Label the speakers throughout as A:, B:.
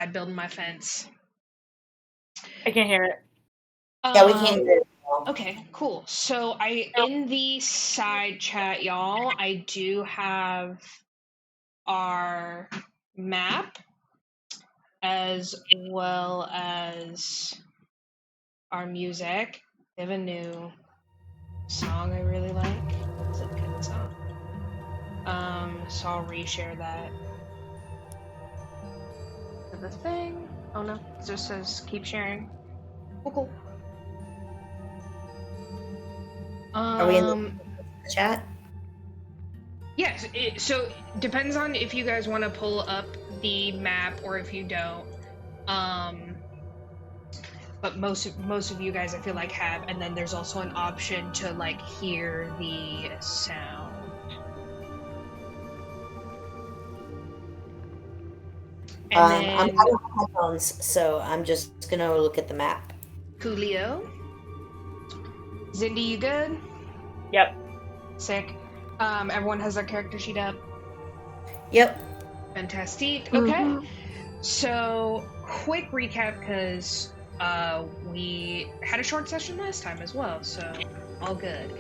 A: I'm building my fence.
B: I can't hear it.
C: Yeah, we can't hear it.
A: Okay, cool. So in the side chat, y'all, I do have our map as well as our music. They have a new song I really like. It's a good song. So I'll reshare that. The thing. Oh no, it just says keep sharing. Cool.
C: Are we in the chat?
A: Yes. So depends on if you guys want to pull up the map or if you don't. But most of you guys I feel like have, and then there's also an option to like hear the sound. And then
C: I'm having headphones, so I'm just gonna look at the map.
A: Coolio. Zindi, you good?
B: Yep.
A: Sick. Everyone has their character sheet up.
C: Yep.
A: Fantastic. Okay. So quick recap because we had a short session last time as well, so all good.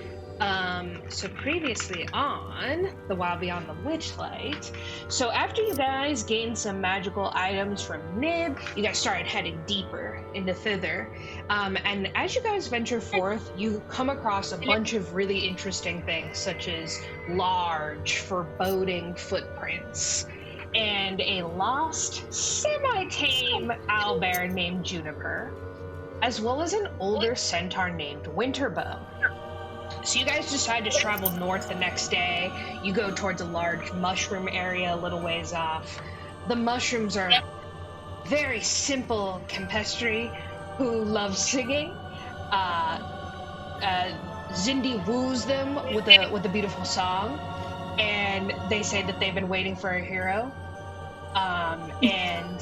A: So previously on The Wild Beyond the Witchlight, so after you guys gained some magical items from Nib, you guys started heading deeper into Thither. And as you guys venture forth, you come across a bunch of really interesting things, such as large, foreboding footprints, and a lost, semi-tame owlbear named Juniper, as well as an older centaur named Winterbow. So you guys decide to travel north the next day. You go towards a large mushroom area a little ways off. The mushrooms are very simple campestri who love singing. Zindi woos them with a beautiful song, and they say that they've been waiting for a hero. And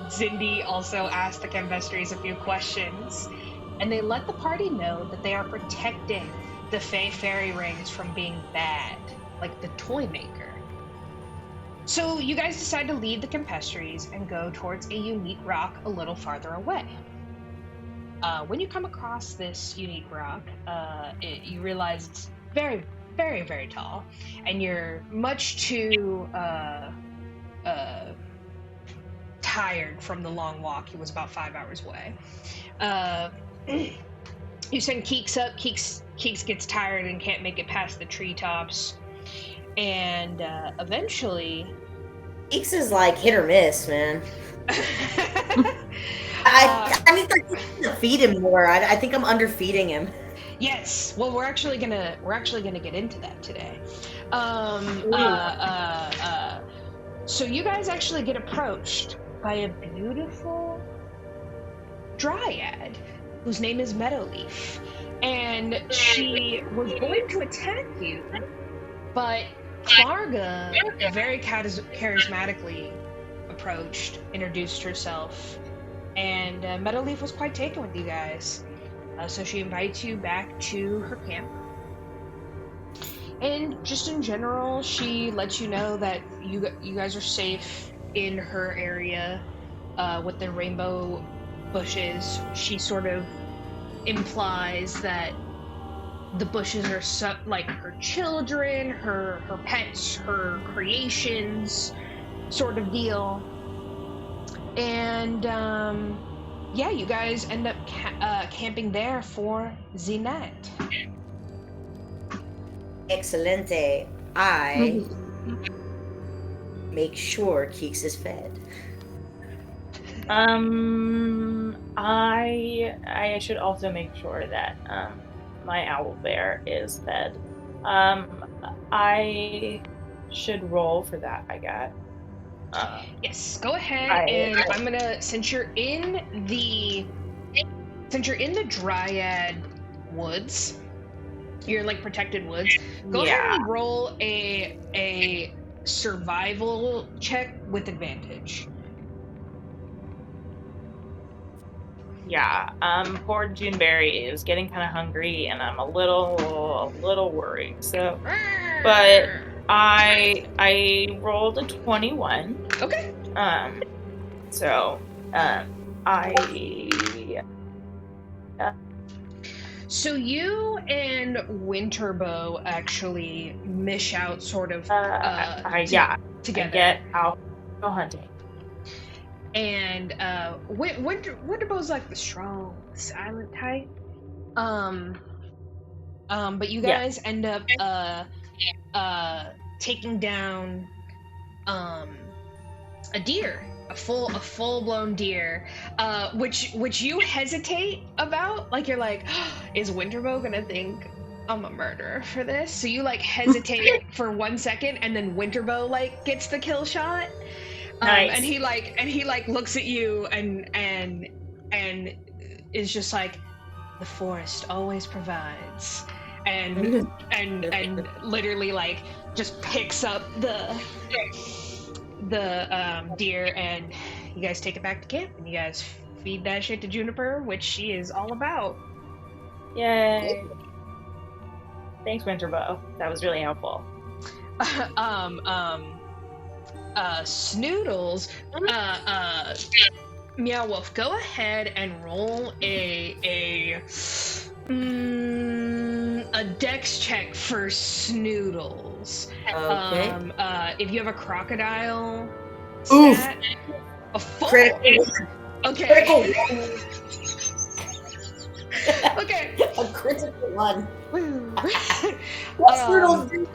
A: Zindi also asked the Campestris a few questions, and they let the party know that they are protecting the Fey fairy rings from being bad, like the Toymaker. So you guys decide to leave the Campestris and go towards a unique rock a little farther away. When you come across this unique rock, you realize it's very, very, very tall, and you're much too tired from the long walk. He was about 5 hours away. You send Keeks up. Keeks gets tired and can't make it past the treetops. And eventually...
C: Keeks is like hit or miss, man. I need to feed him more. I think I'm underfeeding him.
A: Yes. Well, we're actually gonna get into that today. So you guys actually get approached by a beautiful dryad whose name is Meadowleaf, and she was going to attack you, but Clarga very charismatically approached, introduced herself, and Meadowleaf was quite taken with you guys. So she invites you back to her camp. And just in general, she lets you know that you guys are safe in her area with the rainbow bushes. She sort of implies that the bushes are like her children, her pets, her creations, sort of deal. And yeah, you guys end up camping there for the night.
C: Excelente. I make sure Keeks is fed.
B: I should also make sure that my owlbear is fed. I should roll for that, I guess.
A: Yes, go ahead, and I'm gonna, since you're in the dryad woods, you're in like protected woods, go ahead and roll a survival check with advantage.
B: Yeah, poor Juneberry is getting kind of hungry, and I'm a little worried. So, but I rolled a 21.
A: Okay.
B: So,
A: So you and Winterbow actually mish out sort of
B: together. I get out go hunting.
A: And Winterbow's like the strong, silent type. But you guys end up taking down a deer, a full-blown deer, which you hesitate about. Like, you're like, is Winterbow gonna think I'm a murderer for this? So you like hesitate for 1 second, and then Winterbow like gets the kill shot.
B: Nice.
A: And he looks at you and is just like, the forest always provides, and literally like just picks up the deer, and you guys take it back to camp, and you guys feed that shit to Juniper, which she is all about.
B: Yay! Thanks, Winterbow. That was really helpful.
A: Snoodles, Meow Wolf, go ahead and roll a dex check for Snoodles.
C: Okay.
A: If you have a crocodile
C: Oof.
A: a full.
C: Critical.
A: Okay.
C: Critical.
A: Okay.
C: A critical one.
A: What
C: Snoodles do?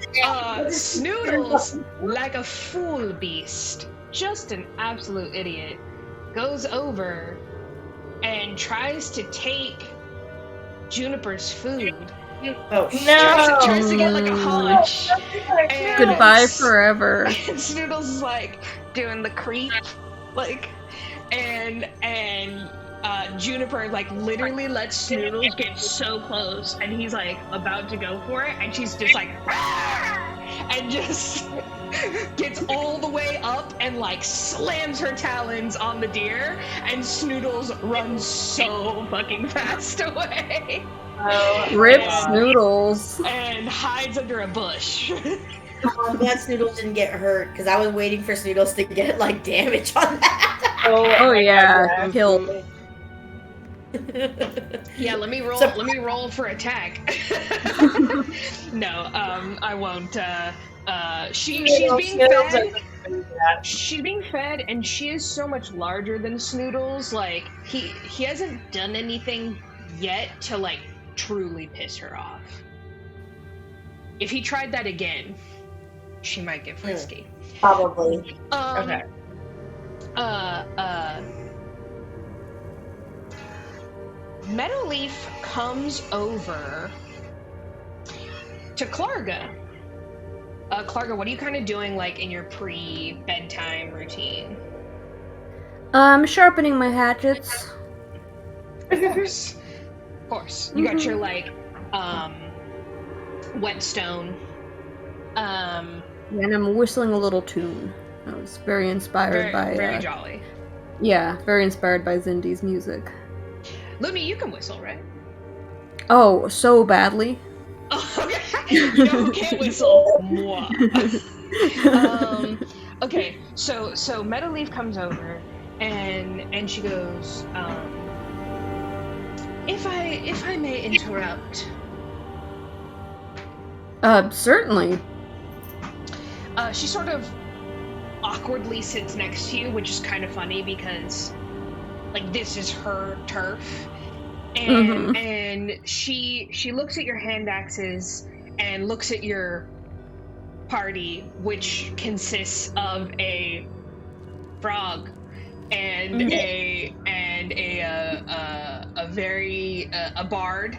A: Snoodles, like a fool beast, just an absolute idiot, goes over and tries to take Juniper's food.
C: Oh,
B: No!
A: Tries to get like a haunch. And
D: Goodbye forever.
A: And Snoodles is like doing the creep, like, and Juniper like literally lets Snoodles get so close, and he's like about to go for it, and she's just like, and just gets all the way up and like slams her talons on the deer, and Snoodles runs so fucking fast away.
D: Rip
A: And-
D: Snoodles.
A: And hides under a bush.
C: I'm glad Snoodles didn't get hurt, because I was waiting for Snoodles to get like damage on that.
D: Oh yeah, killed.
A: Yeah, let me roll.
C: So-
A: Let me roll for attack. No, I won't. She's being fed. She's being fed, and she is so much larger than Snoodles. Like he hasn't done anything yet to like truly piss her off. If he tried that again, she might get frisky.
C: Probably.
B: Okay.
A: Meadowleaf comes over to Clarga. Clarga, what are you kind of doing, like, in your pre-bedtime routine?
D: Sharpening my hatchets.
A: Of course. Of course. You got your, like, whetstone.
D: And I'm whistling a little tune. I was very inspired by
A: Very jolly.
D: yeah, very inspired by Zindi's music.
A: Lumi, you can whistle, right?
D: Oh, so badly.
A: Oh, okay. You know who can't whistle? Moi. Okay, so Meadowleaf comes over, and she goes, if I may interrupt.
D: Certainly.
A: She sort of awkwardly sits next to you, which is kind of funny because, like, this is her turf. And she looks at your hand axes and looks at your party, which consists of a frog and a bard,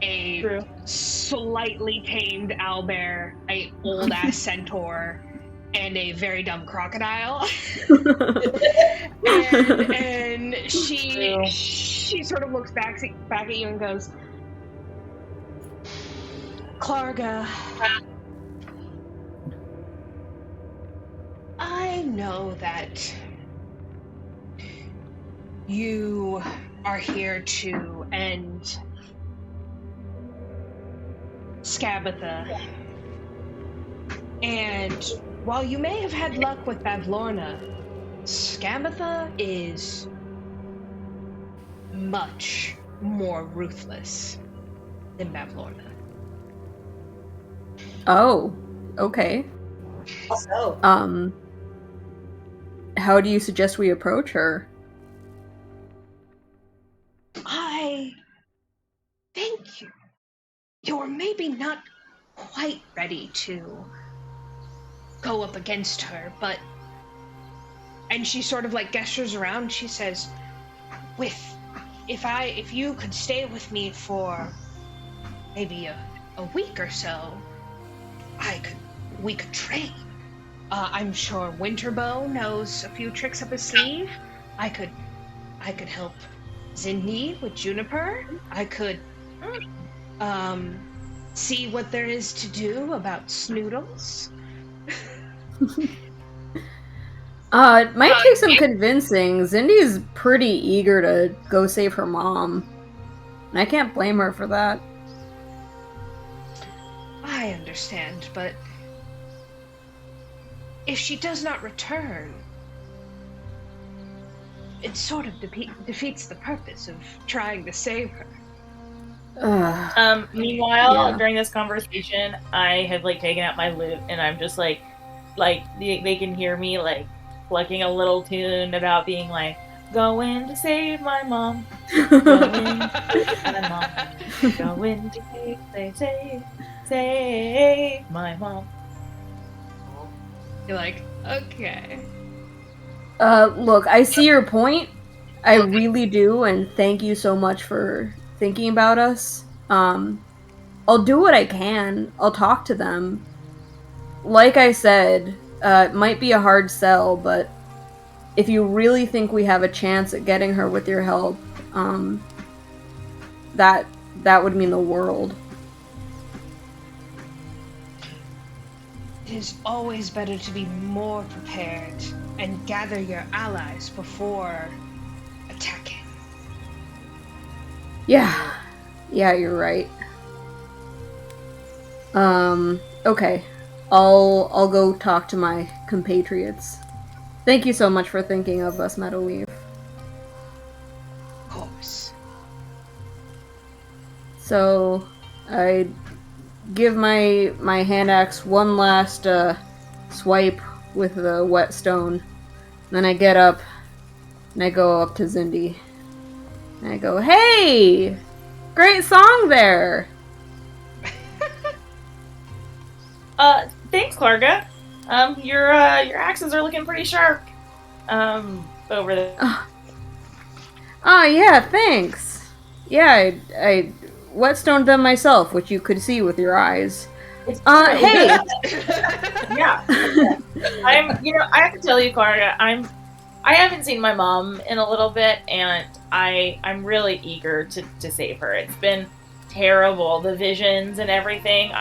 A: a
B: True.
A: slightly tamed owlbear, a old ass centaur, and a very dumb crocodile. and she sort of looks back at you and goes, Clarga, I know that you are here to end Scabatha, and while you may have had luck with Bavlorna, Scamatha is much more ruthless than Bavlorna.
D: Oh, okay.
C: Also,
D: How do you suggest we approach her?
A: I think you're maybe not quite ready to go up against her, but... And she sort of like gestures around, she says, if you could stay with me for maybe a week or so, we could train. I'm sure Winterbow knows a few tricks up his sleeve. I could help Zindi with Juniper. I could see what there is to do about Snoodles.
D: It might take some convincing. Zindi's pretty eager to go save her mom. And I can't blame her for that.
A: I understand, but if she does not return, it sort of defeats the purpose of trying to save her.
B: Meanwhile, during this conversation, I have like taken out my lute and I'm just like they can hear me like plucking a little tune about being like, going to save my mom, going to save my mom, going to save my mom.
A: You're like, okay.
D: Look, I see your point. I really do, and thank you so much for thinking about us. I'll do what I can. I'll talk to them. Like I said, it might be a hard sell, but if you really think we have a chance at getting her with your help, that would mean the world.
A: It is always better to be more prepared and gather your allies before attacking.
D: Yeah, you're right. Okay. I'll go talk to my compatriots. Thank you so much for thinking of us, Meadowleaf.
A: Of course.
D: So, I give my hand axe one last swipe with the whetstone. Then I get up and I go up to Zindi. And I go, "Hey! Great song there!"
B: Thanks, Clarga. Your axes are looking pretty sharp. Over there.
D: Yeah, thanks. Yeah, I whetstoned them myself, which you could see with your eyes. Hey!
B: Yeah. I have to tell you, Clarga, I haven't seen my mom in a little bit, and I'm really eager to save her. It's been terrible, the visions and everything.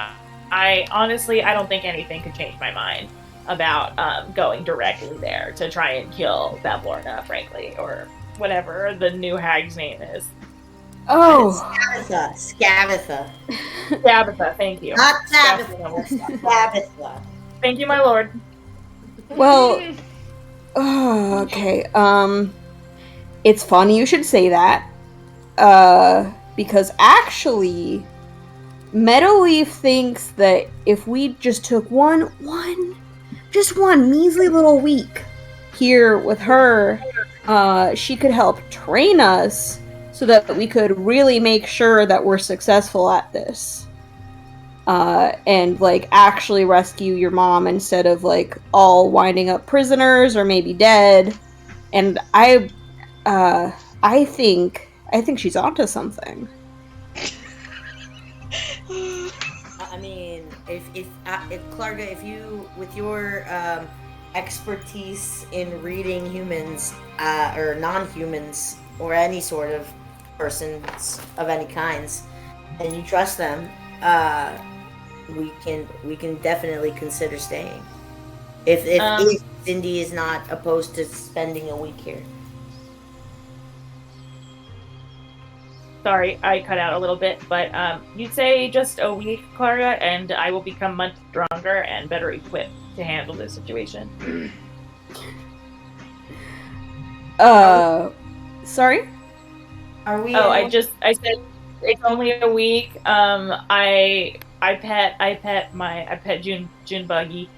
B: I honestly, I don't think anything could change my mind about going directly there to try and kill Bavlorna, frankly, or whatever the new hag's name is.
D: Oh!
C: Scamatha.
B: Scamatha, thank you.
C: Not Tabitha. Scamatha.
B: Thank you, my lord.
D: Well, okay, it's funny you should say that, because actually, Meadowleaf thinks that if we just took one measly little week here with her, she could help train us so that we could really make sure that we're successful at this. And, like, actually rescue your mom instead of, like, all winding up prisoners or maybe dead. And I think she's onto something.
C: I mean, if Clarga, if you, with your expertise in reading humans or non-humans or any sort of persons of any kinds, and you trust them, we can definitely consider staying. If Zindi is not opposed to spending a week here.
B: Sorry, I cut out a little bit, but you'd say just a week, Clarga, and I will become much stronger and better equipped to handle this situation.
D: Sorry?
C: Are we?
B: I said it's only a week. I pet June Buggy,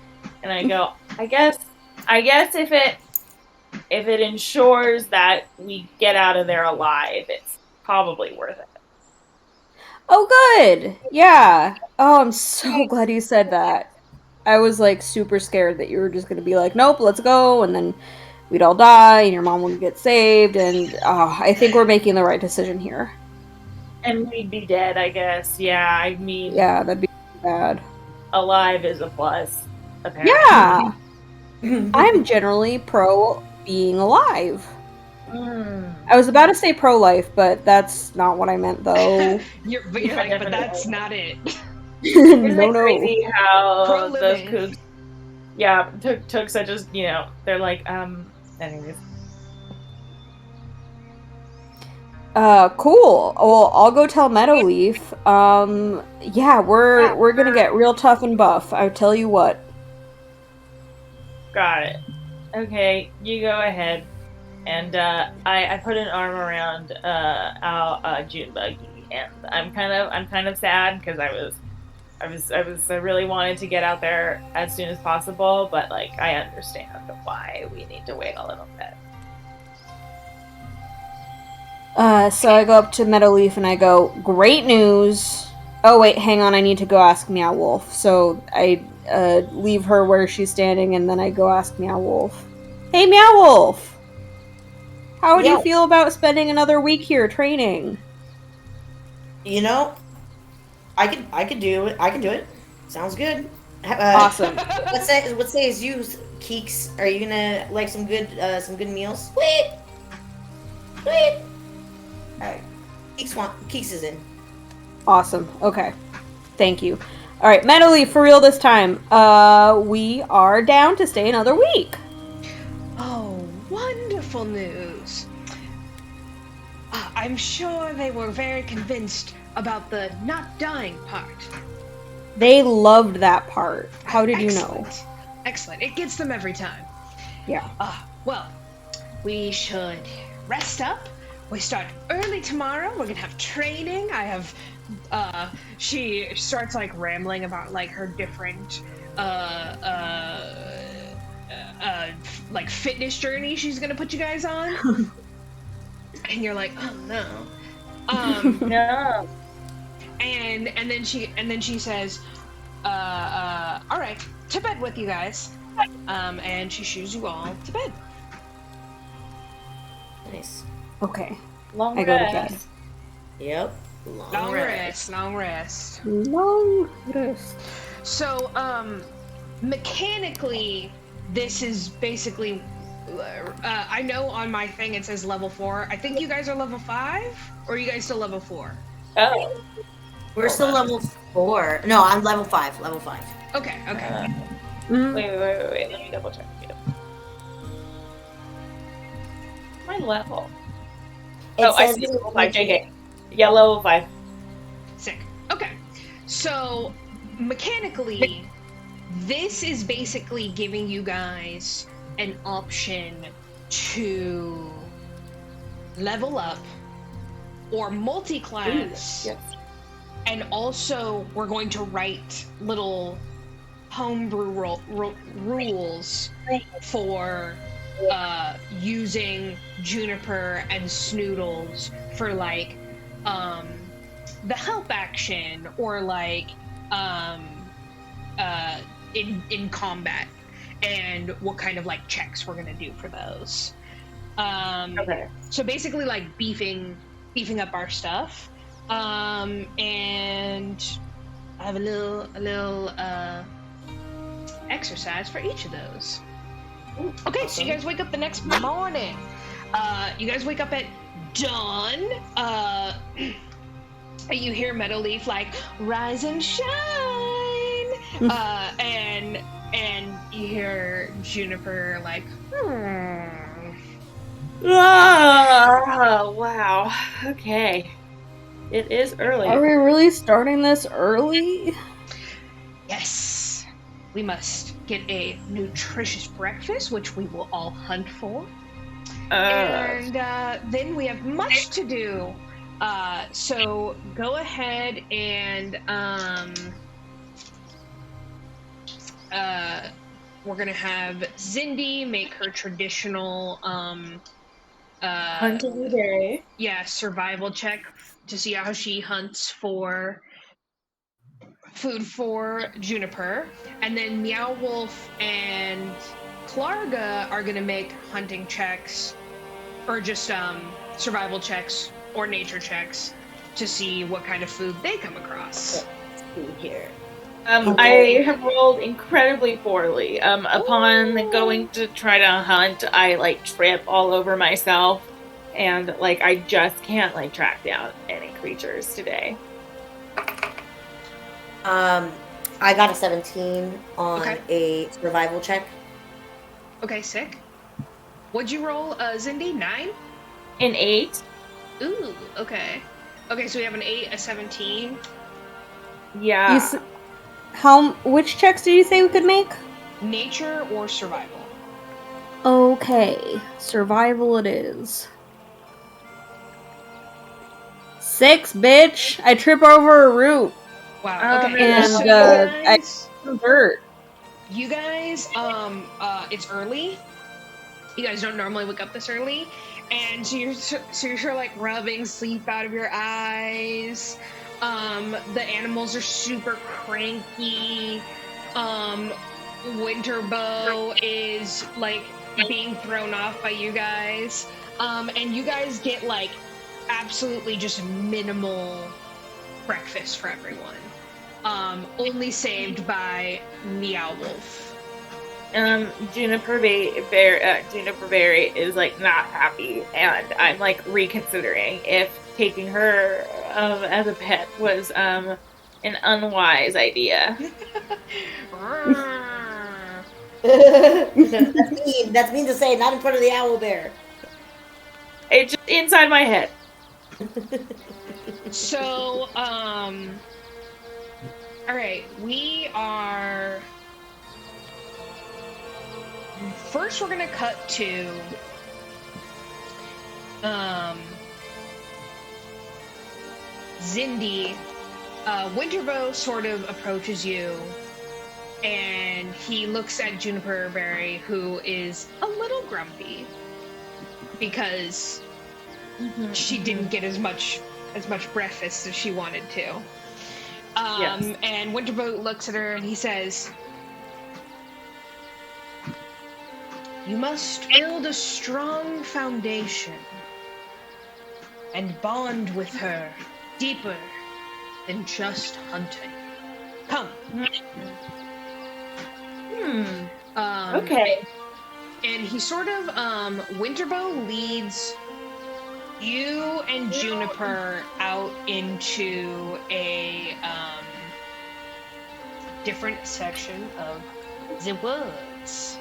B: and I go. I guess if it ensures that we get out of there alive, it's probably worth it.
D: Oh, good. Yeah. Oh, I'm so glad you said that. I was like super scared that you were just gonna be like, nope, let's go, and then we'd all die, and your mom would get saved, and I think we're making the right decision here.
B: And we'd be dead, I guess. Yeah, I mean...
D: Yeah, that'd be bad.
B: Alive is a plus, apparently.
D: Yeah! I'm generally pro being alive. I was about to say pro-life, but that's not what I meant, though.
A: but that's not it.
B: Isn't it crazy how those cougs... Yeah, took such as, they're like, anyways.
D: Cool. Well, I'll go tell Meadowleaf. Yeah, we're gonna get real tough and buff. I tell you what.
B: Got it. Okay, you go ahead. And I put an arm around June Buggy, and I'm kind of sad because I really wanted to get out there as soon as possible, but like I understand why we need to wait a little bit.
D: So I go up to Meadowleaf and I go, great news. Oh wait, hang on, I need to go ask Meowwolf. So I leave her where she's standing and then I go ask Meowwolf. Hey Meowwolf! How would you feel about spending another week here training?
C: I could do it. I can do it. Sounds good.
D: Awesome.
C: Let's say as you, Keeks, are you gonna like some good meals? Sweet. Alright. Keeks is in.
D: Awesome. Okay. Thank you. Alright, Meadowleaf, for real this time. We are down to stay another week.
A: Oh, wonderful news. I'm sure they were very convinced about the not dying part.
D: They loved that part. How did you know?
A: Excellent. It gets them every time.
D: Yeah.
A: Well, we should rest up. We start early tomorrow. We're gonna have training. I have, she starts like rambling about like her different, like fitness journey she's gonna put you guys on. And you're like, oh no.
B: No.
A: And then she says, all right, to bed with you guys. And she shoos you all to bed.
C: Nice.
D: Okay.
B: Long
D: I go to
B: rest.
D: bed.
C: Yep.
A: Long rest.
D: Long rest.
A: So, mechanically, this is basically, I know on my thing it says level 4. I think you guys are level 5? Or are you guys still level 4?
B: Oh.
C: We're still level 4. No, I'm level 5. Level 5.
A: Okay.
B: Wait. Let me double check. My level. I see level 5. JK. Yeah, level 5.
A: Sick. Okay. So, mechanically, this is basically giving you guys an option to level up or multi-class.
B: Yes.
A: And also, we're going to write little homebrew rules for using Juniper and Snoodles for like the help action or like in combat, and what kind of like checks we're gonna do for those.
B: Okay.
A: So basically, like beefing up our stuff. And I have a little exercise for each of those.
B: Ooh,
A: okay,
B: awesome.
A: So you guys wake up the next morning. You guys wake up at dawn. You hear Meadowleaf like rise and shine. And you hear Juniper like.
B: Oh, wow. Okay. It is early.
D: Are we really starting this early?
A: Yes. We must get a nutritious breakfast, which we will all hunt for. And then we have much to do. So go ahead and we're gonna have Zindi make her traditional
B: Hunting berry.
A: Yeah, survival check to see how she hunts for food for Juniper, and then Meadowleaf and Clarga are gonna make hunting checks, or just survival checks or nature checks to see what kind of food they come across.
C: Let's see here.
B: I have rolled incredibly poorly. Upon going to try to hunt, I trip all over myself, and I just can't track down any creatures today.
C: I got a 17 on a survival check.
A: Okay, sick. What'd you roll, Zindi? 9?
B: An 8.
A: Ooh, okay. Okay, so we have an 8, a 17.
B: Yeah.
D: Which checks did you say we could make?
A: Nature or survival?
D: Okay, survival it is. 6, bitch! I trip over a root.
A: Wow, okay.
D: And
A: so
D: I convert.
A: You guys, it's early. You guys don't normally wake up this early, and so you're sort of rubbing sleep out of your eyes. The animals are super cranky. Winterbow is being thrown off by you guys, and you guys get absolutely just minimal breakfast for everyone. Only saved by Meadowleaf.
B: Juniper Berry is not happy, and I'm reconsidering if taking her as a pet was an unwise idea.
C: That's mean to say, not in front of the owlbear.
B: It's just inside my head.
A: So, alright, we are... First, we're gonna cut to... Zindi. Winterbow sort of approaches you, and he looks at Juniper Berry, who is a little grumpy, because she didn't get as much breakfast as she wanted to.
B: Yes.
A: And Winterbow looks at her and he says, "You must build a strong foundation and bond with her deeper than just hunting. Come."
B: Okay.
A: And he sort of, Winterbow leads you and Juniper out into a, different section of the woods.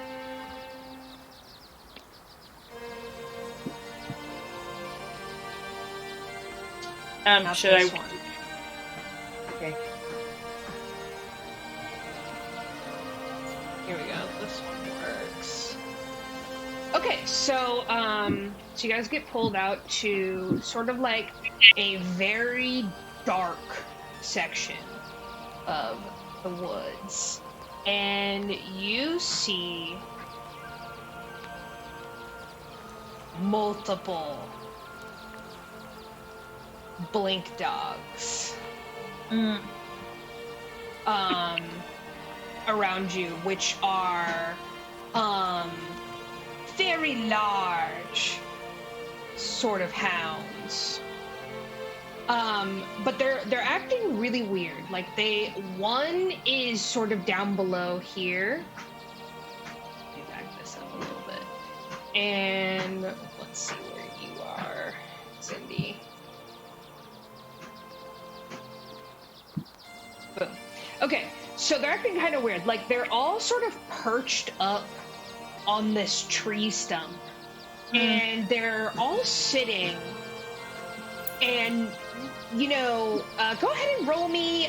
B: Should I?
A: One.
B: Okay.
A: Here we go. This one works. Okay, so you guys get pulled out to sort of a very dark section of the woods, and you see multiple blink dogs around you, which are very large sort of hounds. But they're acting really weird. One is sort of down below here. Let me back this up a little bit. And let's see where you are, Zindi. Boom. Okay, so they're acting kind of weird. They're all sort of perched up on this tree stump. And they're all sitting. And, go ahead and roll me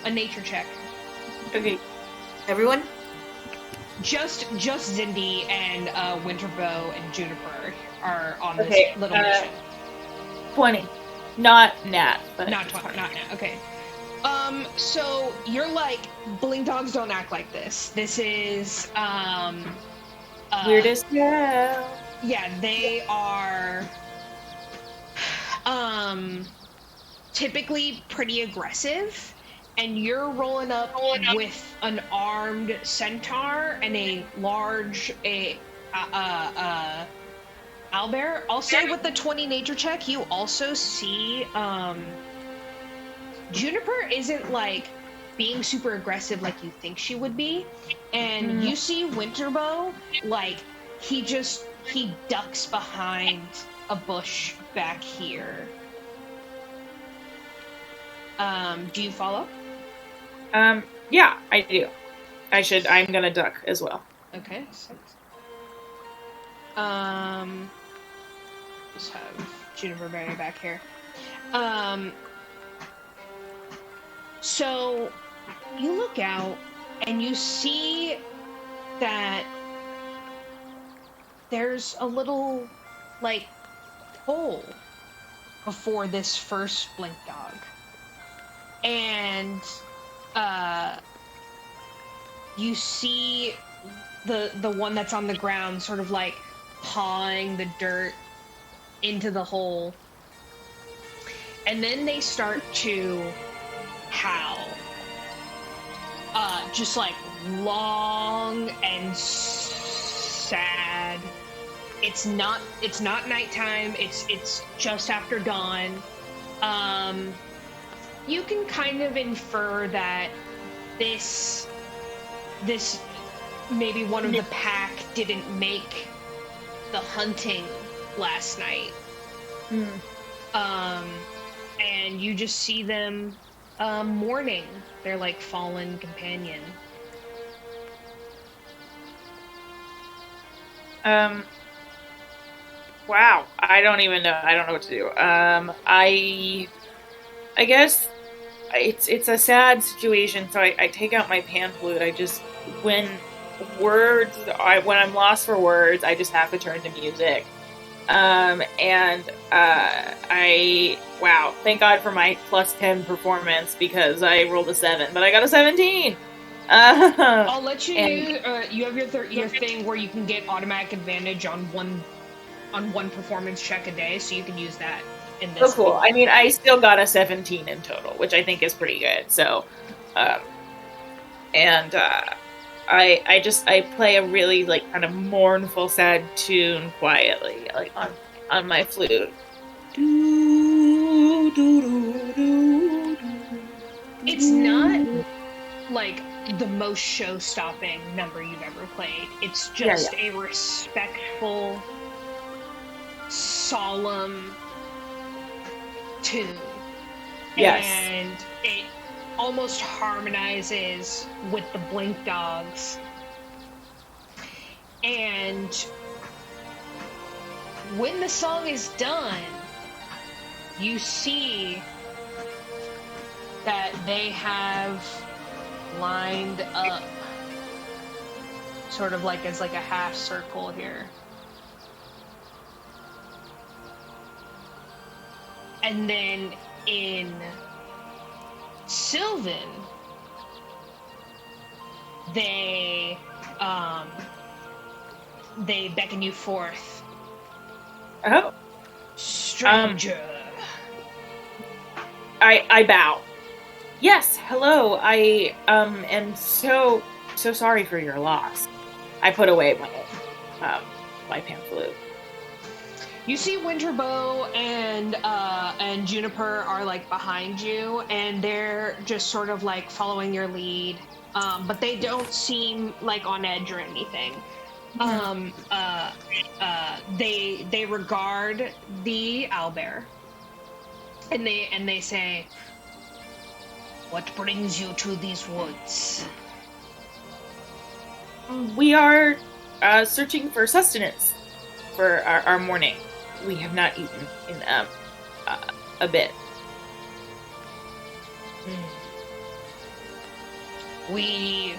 A: a nature check.
B: Okay.
C: Everyone?
A: Just Zindi and Winterbow and Juniper are on this
B: Okay,
A: little mission.
B: 20. Not Nat, but
A: Not 20, not Nat. Okay. So you're like, bling dogs don't act like this. This is
B: weirdest girl.
A: Yeah, they are typically pretty aggressive, and you're rolling up with an armed centaur and a large owlbear. I'll say with the 20 nature check, you also see Juniper isn't like being super aggressive like you think she would be, and you see Winterbow like he ducks behind a bush back here. Do you follow?
B: Yeah, I do. I'm gonna duck as well.
A: Okay. Just have Juniper Berry back here. So you look out and you see that there's a little, like, hole before this first blink dog. And, you see the one that's on the ground sort of, like, pawing the dirt into the hole. And then they start to howl. Just, like, long and sad. It's not nighttime. It's just after dawn. You can kind of infer that this maybe one of the pack didn't make the hunting last night. And you just see them mourning their like fallen companion.
B: Wow. I don't even know. I don't know what to do. I guess it's a sad situation, so I take out my pan flute. I just when I'm lost for words, I just have to turn to music. Thank God for my +10 performance because I rolled a 7, but I got a 17.
A: I'll let you use. You have your thing where you can get automatic advantage on one performance check a day, so you can use that in this.
B: Oh, cool. I mean, I still got a 17 in total, which I think is pretty good. So, I play a really like kind of mournful, sad tune quietly, like on my flute.
A: It's not like the most show-stopping number you've ever played. It's just a respectful, solemn tune.
B: Yes.
A: And it almost harmonizes with the blink dogs. And when the song is done, you see that they have lined up sort of like as like a half circle here. And then in Sylvan, they beckon you forth.
B: Oh.
A: Stranger.
B: I bow. Yes, hello. I am so sorry for your loss. I put away my pan flute.
A: You see Winterbow and Juniper are like behind you, and they're just sort of like following your lead, but they don't seem like on edge or anything. They regard the owlbear, and they say, "What brings you to these woods?"
B: We are searching for sustenance for our morning. We have not eaten in a bit.
A: We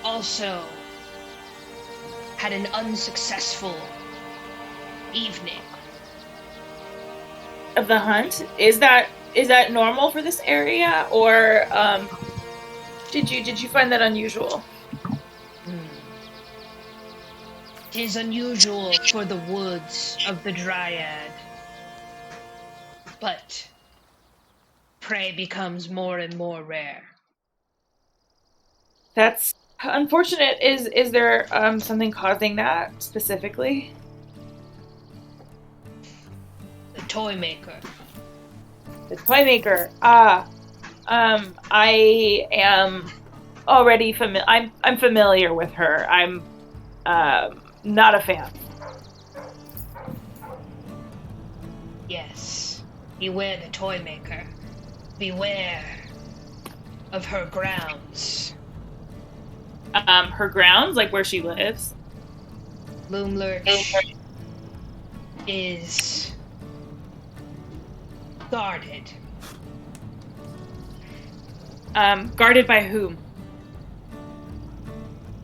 A: also had an unsuccessful evening.
B: Of the hunt? Is that normal for this area, or did you find that unusual?
A: It is unusual for the woods of the dryad, but prey becomes more and more rare.
B: That's unfortunate. Is there something causing that specifically?
A: The Toymaker.
B: The Toymaker. I am already I'm familiar with her. I'm not a fan.
A: Yes, beware the Toymaker. Beware of her grounds.
B: Her grounds, like where she lives.
A: Loomlurch is guarded.
B: Guarded by whom?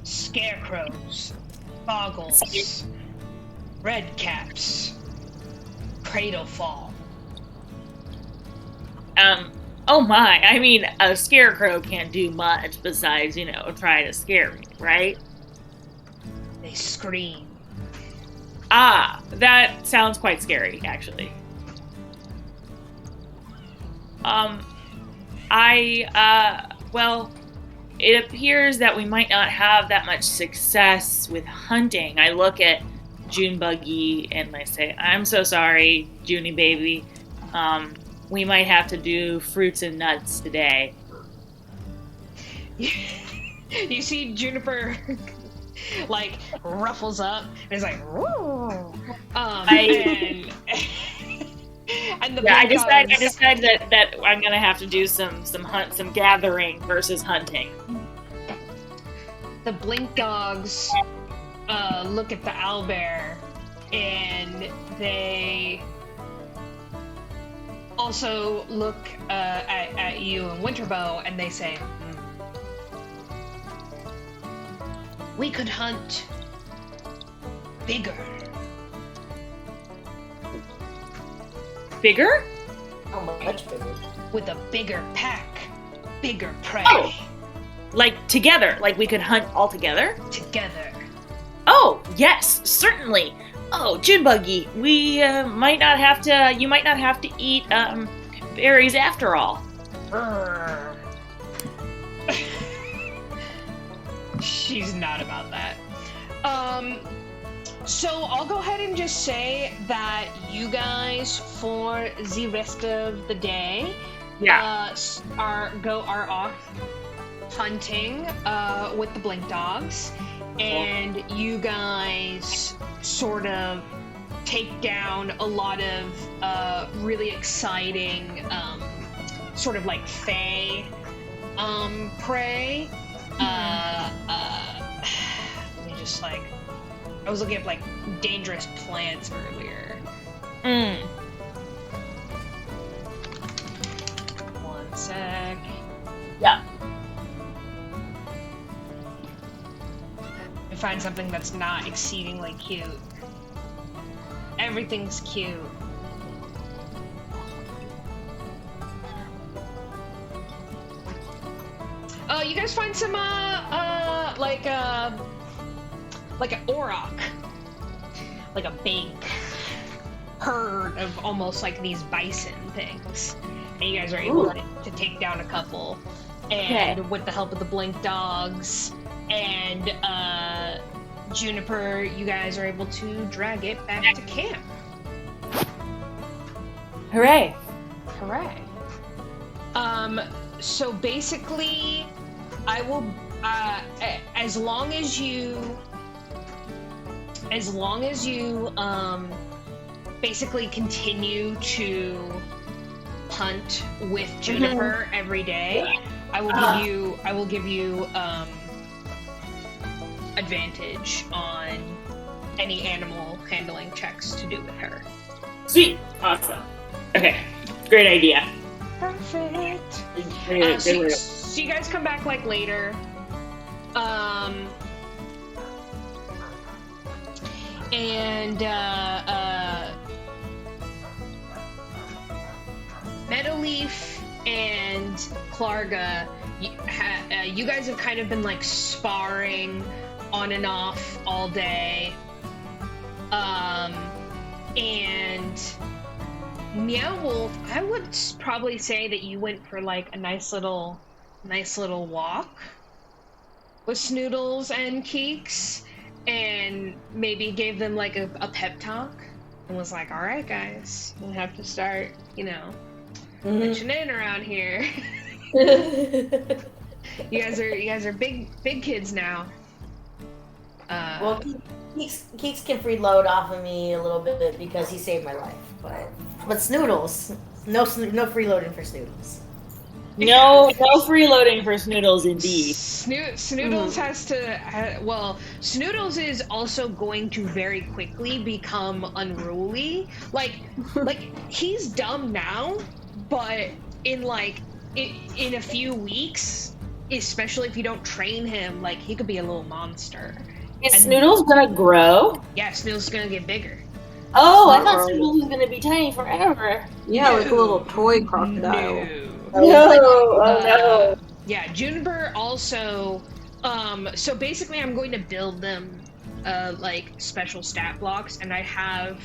A: Scarecrows, boggles, redcaps, cradlefall.
B: Oh my, I mean, a scarecrow can't do much besides, try to scare me, right?
A: They scream.
B: Ah, that sounds quite scary, actually. Well, it appears that we might not have that much success with hunting. I look at June Buggy and I say, I'm so sorry, Junie baby. We might have to do fruits and nuts today.
A: You see Juniper ruffles up and is like, woo. And the
B: I decide that I'm gonna have to do some gathering versus hunting.
A: The blink dogs look at the owlbear and they also look at you and Winterbow and they say, we could hunt bigger.
B: Bigger?
C: How much bigger?
A: With a bigger pack, bigger prey.
B: Oh, like together, like we could hunt all together?
A: Together.
B: Oh, yes, certainly. Oh, June Buggy, we might not have to. You might not have to eat berries after all.
A: She's not about that. So I'll go ahead and just say that you guys, for the rest of the day, are off hunting with the blink dogs, and you guys sort of take down a lot of really exciting sort of like fae prey. Let me just I was looking at dangerous plants earlier. One sec.
B: Yeah.
A: I find something that's not exceedingly cute. Everything's cute. You guys find some like an auroch, like a big herd of almost like these bison things, and you guys are able to take down a couple, and with the help of the blink dogs and Juniper, you guys are able to drag it back to camp.
B: Hooray!
A: Hooray! So basically, I will, as long as you, basically continue to hunt with Juniper every day, I will give you, advantage on any animal handling checks to do with her.
B: Sweet! Awesome. Okay. Great idea.
A: Perfect. So you guys come back later. And Meadowleaf and Clarga, you guys have kind of been like sparring on and off all day. And Meowwolf, I would probably say that you went for like a nice little walk with Snoodles and Keeks, and maybe gave them like a pep talk, and was like, "All right, guys, we'll have to start, pitching in around here. You guys are big kids now."
C: Well, Keeks can freeload off of me a little bit because he saved my life, but Snoodles, no freeloading for Snoodles.
B: No freeloading for Snoodles, indeed.
A: Snoodles has to. Snoodles is also going to very quickly become unruly. Like he's dumb now, but in a few weeks, especially if you don't train him, like he could be a little monster.
B: Is Snoodles gonna grow?
A: Yeah, Snoodles is gonna get bigger.
B: Oh, I thought Snoodles was gonna be tiny forever.
D: Yeah, like a little toy crocodile.
B: No.
A: Yeah, Juniper also. So basically, I'm going to build them like special stat blocks, and I have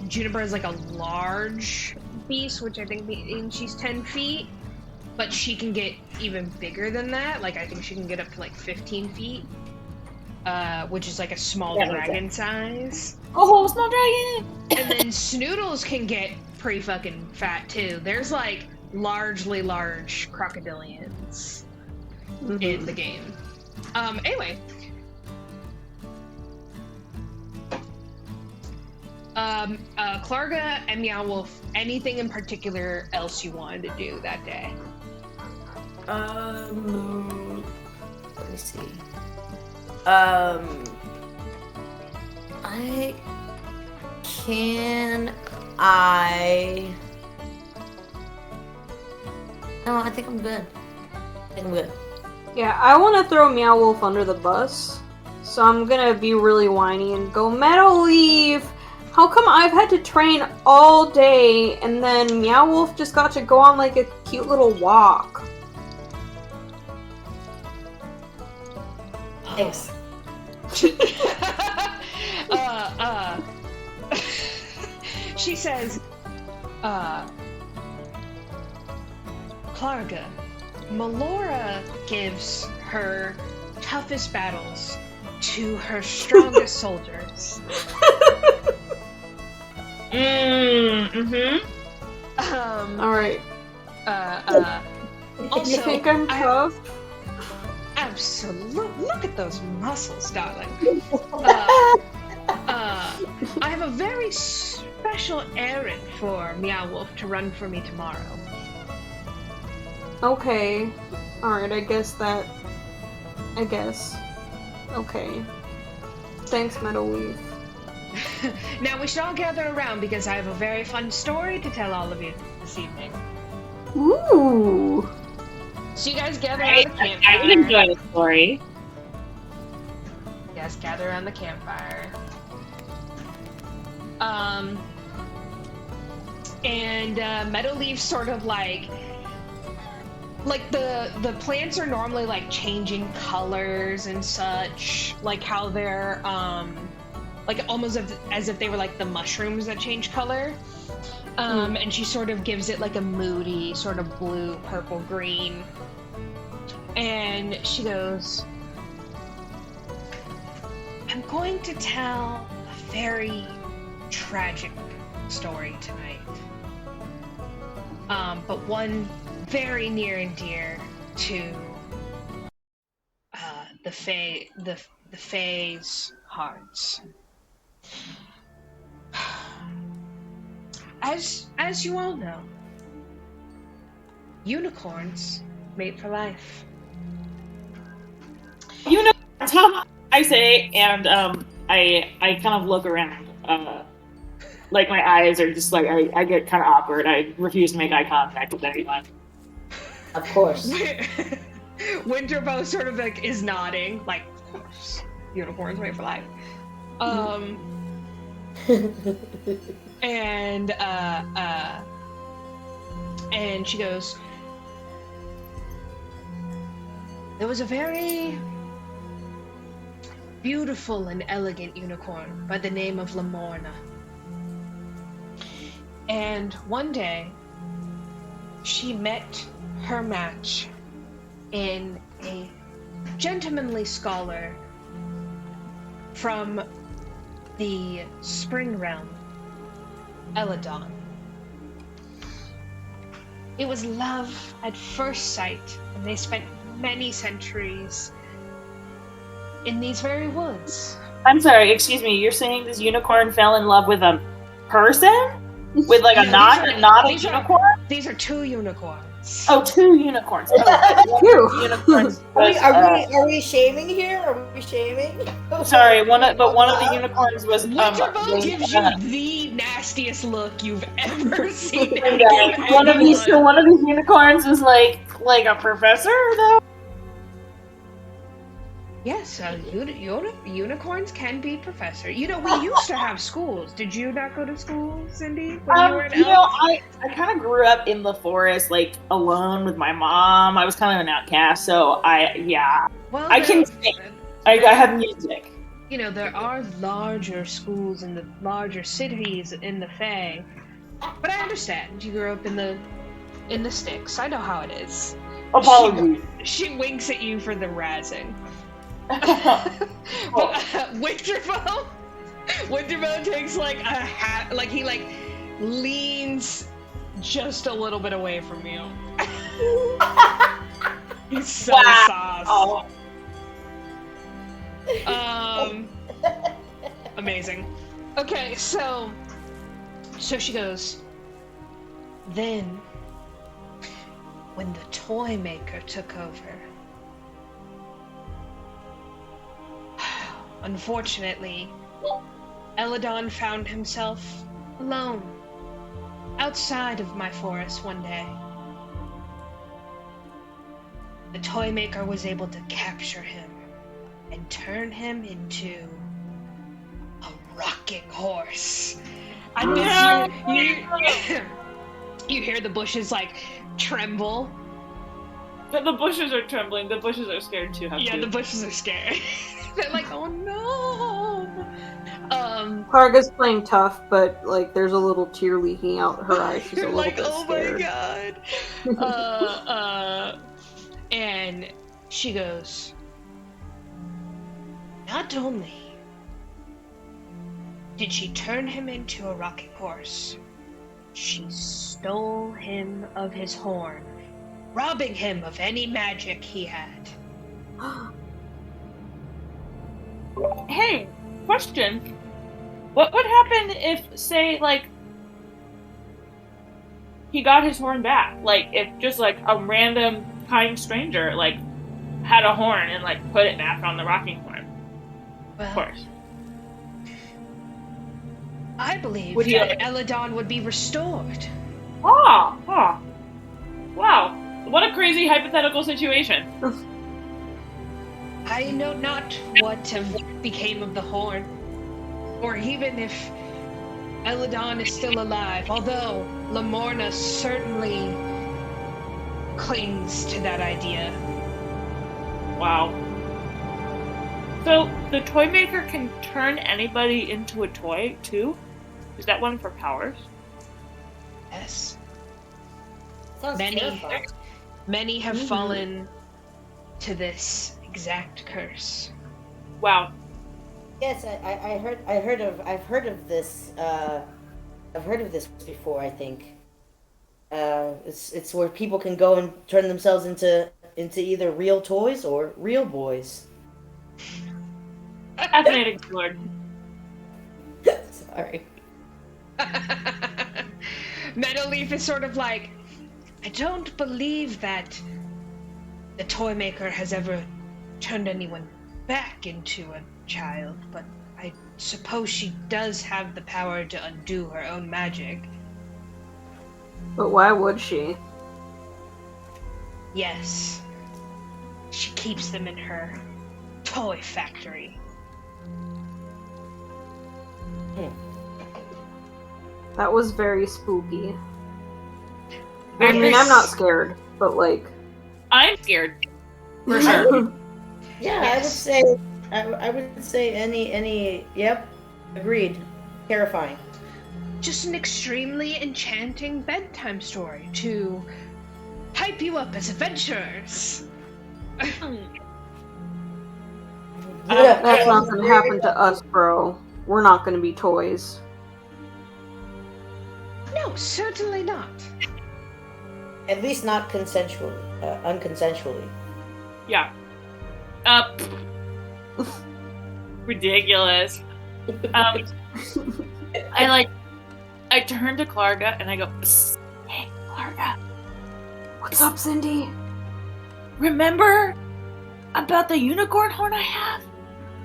A: Juniper is like a large beast, which I think means she's 10 feet, but she can get even bigger than that. Like I think she can get up to like 15 feet. Which is like a small dragon size.
B: Oh, small dragon!
A: And then Snoodles can get pretty fucking fat too. There's like largely large crocodilians in the game. Anyway. Clarga and Meowwolf, anything in particular else you wanted to do that day?
C: Let me see. I think I'm good.
D: Yeah, I want to throw Meowwolf under the bus, so I'm gonna be really whiny and go, Meadowleaf! How come I've had to train all day, and then Meowwolf just got to go on like a cute little walk?
C: Thanks.
A: She says, Clarga, Melora gives her toughest battles to her strongest soldiers.
D: Alright.
A: Also,
D: you think I'm tough?
A: Absolutely. Look at those muscles, darling. I have a very special errand for Meowwolf to run for me tomorrow.
D: Okay. Alright, I guess. Okay. Thanks, Meadowleaf.
A: Now we should all gather around because I have a very fun story to tell all of you this evening.
D: Ooh.
A: So you guys gather around the campfire.
B: I would enjoy the story.
A: You guys gather around the campfire. And Meadowleaf sort of like the plants are normally like changing colors and such, like how they're like almost as if they were like the mushrooms that change color. And she sort of gives it like a moody sort of blue, purple, green. And she goes, I'm going to tell a very tragic story tonight. But one very near and dear to the Fae's hearts. As you all know, unicorns mate for life.
B: You know, Tom, I say, and I kind of look around. Like my eyes are just like I get kind of awkward. I refuse to make eye contact with anyone.
C: Of course.
A: Winterbow sort of like is nodding, like, of course, unicorns mate for life. And and she goes, there was a very beautiful and elegant unicorn by the name of Lamorna. And one day, she met her match in a gentlemanly scholar from the Spring Realm, Eladon. It was love at first sight, and they spent many centuries in these very woods.
B: I'm sorry, excuse me, you're saying this unicorn fell in love with a person? With like a unicorn?
A: These are two unicorns.
B: Oh, two unicorns. Oh,
D: Two.
B: unicorns.
C: Are we shaming here? Are we shaming?
B: Sorry, one of the unicorns was
A: Winterbow gives you the nastiest look you've ever seen.
B: One of these unicorns was like a professor though.
A: Yes, unicorns can be professor. You know, we used to have schools. Did you not go to school, Zindi, when you were an elf?
B: I kind of grew up in the forest, like, alone with my mom. I was kind of an outcast, so
A: Well,
B: I can sing. I have music.
A: You know, there are larger schools in the larger cities in the Fae. But I understand. You grew up in the sticks. I know how it is.
B: Apologies.
A: She winks at you for the razzing. Winterbow takes like a hat, like he like leans just a little bit away from you. He's so sauce. Amazing. Okay, so she goes, then when the Toymaker took over, unfortunately, Eladon found himself alone, outside of my forest one day. The Toymaker was able to capture him and turn him into a rocking horse. And you hear the bushes like tremble.
B: The bushes are trembling. The bushes are scared too.
A: The bushes are scared. They're like, oh no.
D: Karga's playing tough, but like there's a little tear leaking out her eyes. She's a little
A: like,
D: bit scared.
A: Oh my god. And she goes, not only did she turn him into a rocking horse, she stole him of his horn, robbing him of any magic he had.
B: Hey, question. What would happen if, say, like, he got his horn back? Like, if just, like, a random kind stranger, like, had a horn and, like, put it back on the rocking horn?
A: Well,
B: of course.
A: I believe that Eladon would be restored.
B: Wow. What a crazy hypothetical situation.
A: I know not what became of the horn, or even if Eladon is still alive, although Lamorna certainly clings to that idea.
B: Wow. So, the Toymaker can turn anybody into a toy, too? Is that one for powers?
A: Yes.
C: Sounds terrifying.
A: Many have fallen to this exact curse.
B: Wow.
C: Yes, I've heard of this. I've heard of this before. I think it's where people can go and turn themselves into either real toys or real boys.
B: Fascinating, Lord.
C: Sorry.
A: Meadowleaf is sort of like, I don't believe that the Toymaker has ever turned anyone back into a child, but I suppose she does have the power to undo her own magic.
D: But why would she?
A: Yes. She keeps them in her toy factory.
D: That was very spooky. I
B: Very
D: mean, I'm not scared, but like...
B: I'm scared. For sure.
C: Yeah,
A: Yes.
C: I would say any. Yep, agreed. Terrifying.
A: Just an extremely enchanting bedtime story to hype you up as adventurers.
D: That's not gonna happen to us, bro. We're not gonna be toys.
A: No, certainly not.
C: At least not consensually, unconsensually.
B: Yeah. Ridiculous. I turn to Clarga and I go, "Psst, hey, Clarga,
D: What's up, Zindi?
B: remember about the unicorn horn I have?"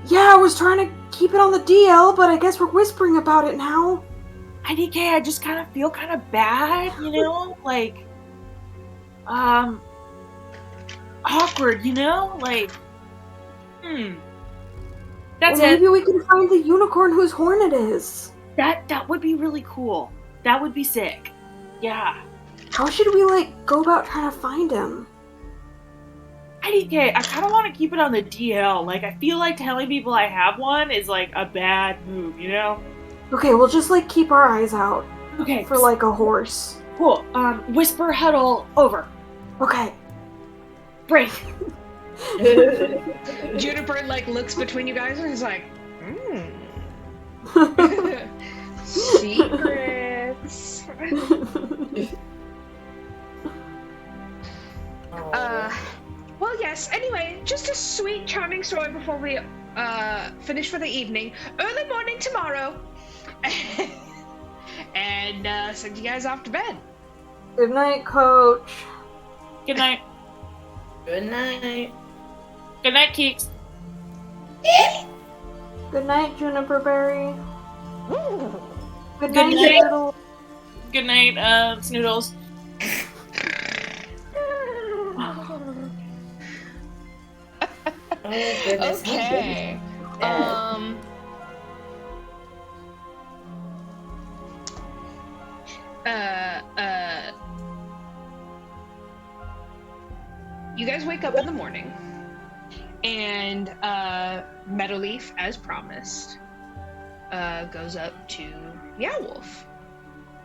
D: Yeah, I was trying to keep it on the DL, but I guess we're whispering about it now.
B: IDK, I just kind of feel kind of bad, you know? Like, awkward, you know? Like, That's
D: Well,
B: it.
D: maybe we can find the unicorn whose horn it is.
B: That would be really cool. That would be sick. Yeah.
D: How should we, like, go about trying to find him?
B: IDK, I kind of want to keep it on the DL. Like, I feel like telling people I have one is, like, a bad move, you know?
D: Okay, we'll just, like, keep our eyes out
B: Okay.
D: for, like, a horse.
B: Cool. Whisper, huddle, over.
D: Okay.
B: Break.
A: Juniper, like, looks between you guys and is like, secrets. Well, yes, anyway, just a sweet, charming story before we, finish for the evening. Early morning tomorrow. And, send you guys off to bed.
D: Good night, Coach.
B: Good night.
C: Good night.
B: Good night, Keeks.
D: Good night, Juniper Berry. Good
B: Good
D: night,
B: night.
D: Noodle.
B: Good night, Snoodles.
C: Oh, goodness.
A: Okay. You guys wake up in the morning, and Meadowleaf, as promised, goes up to Meadowleaf,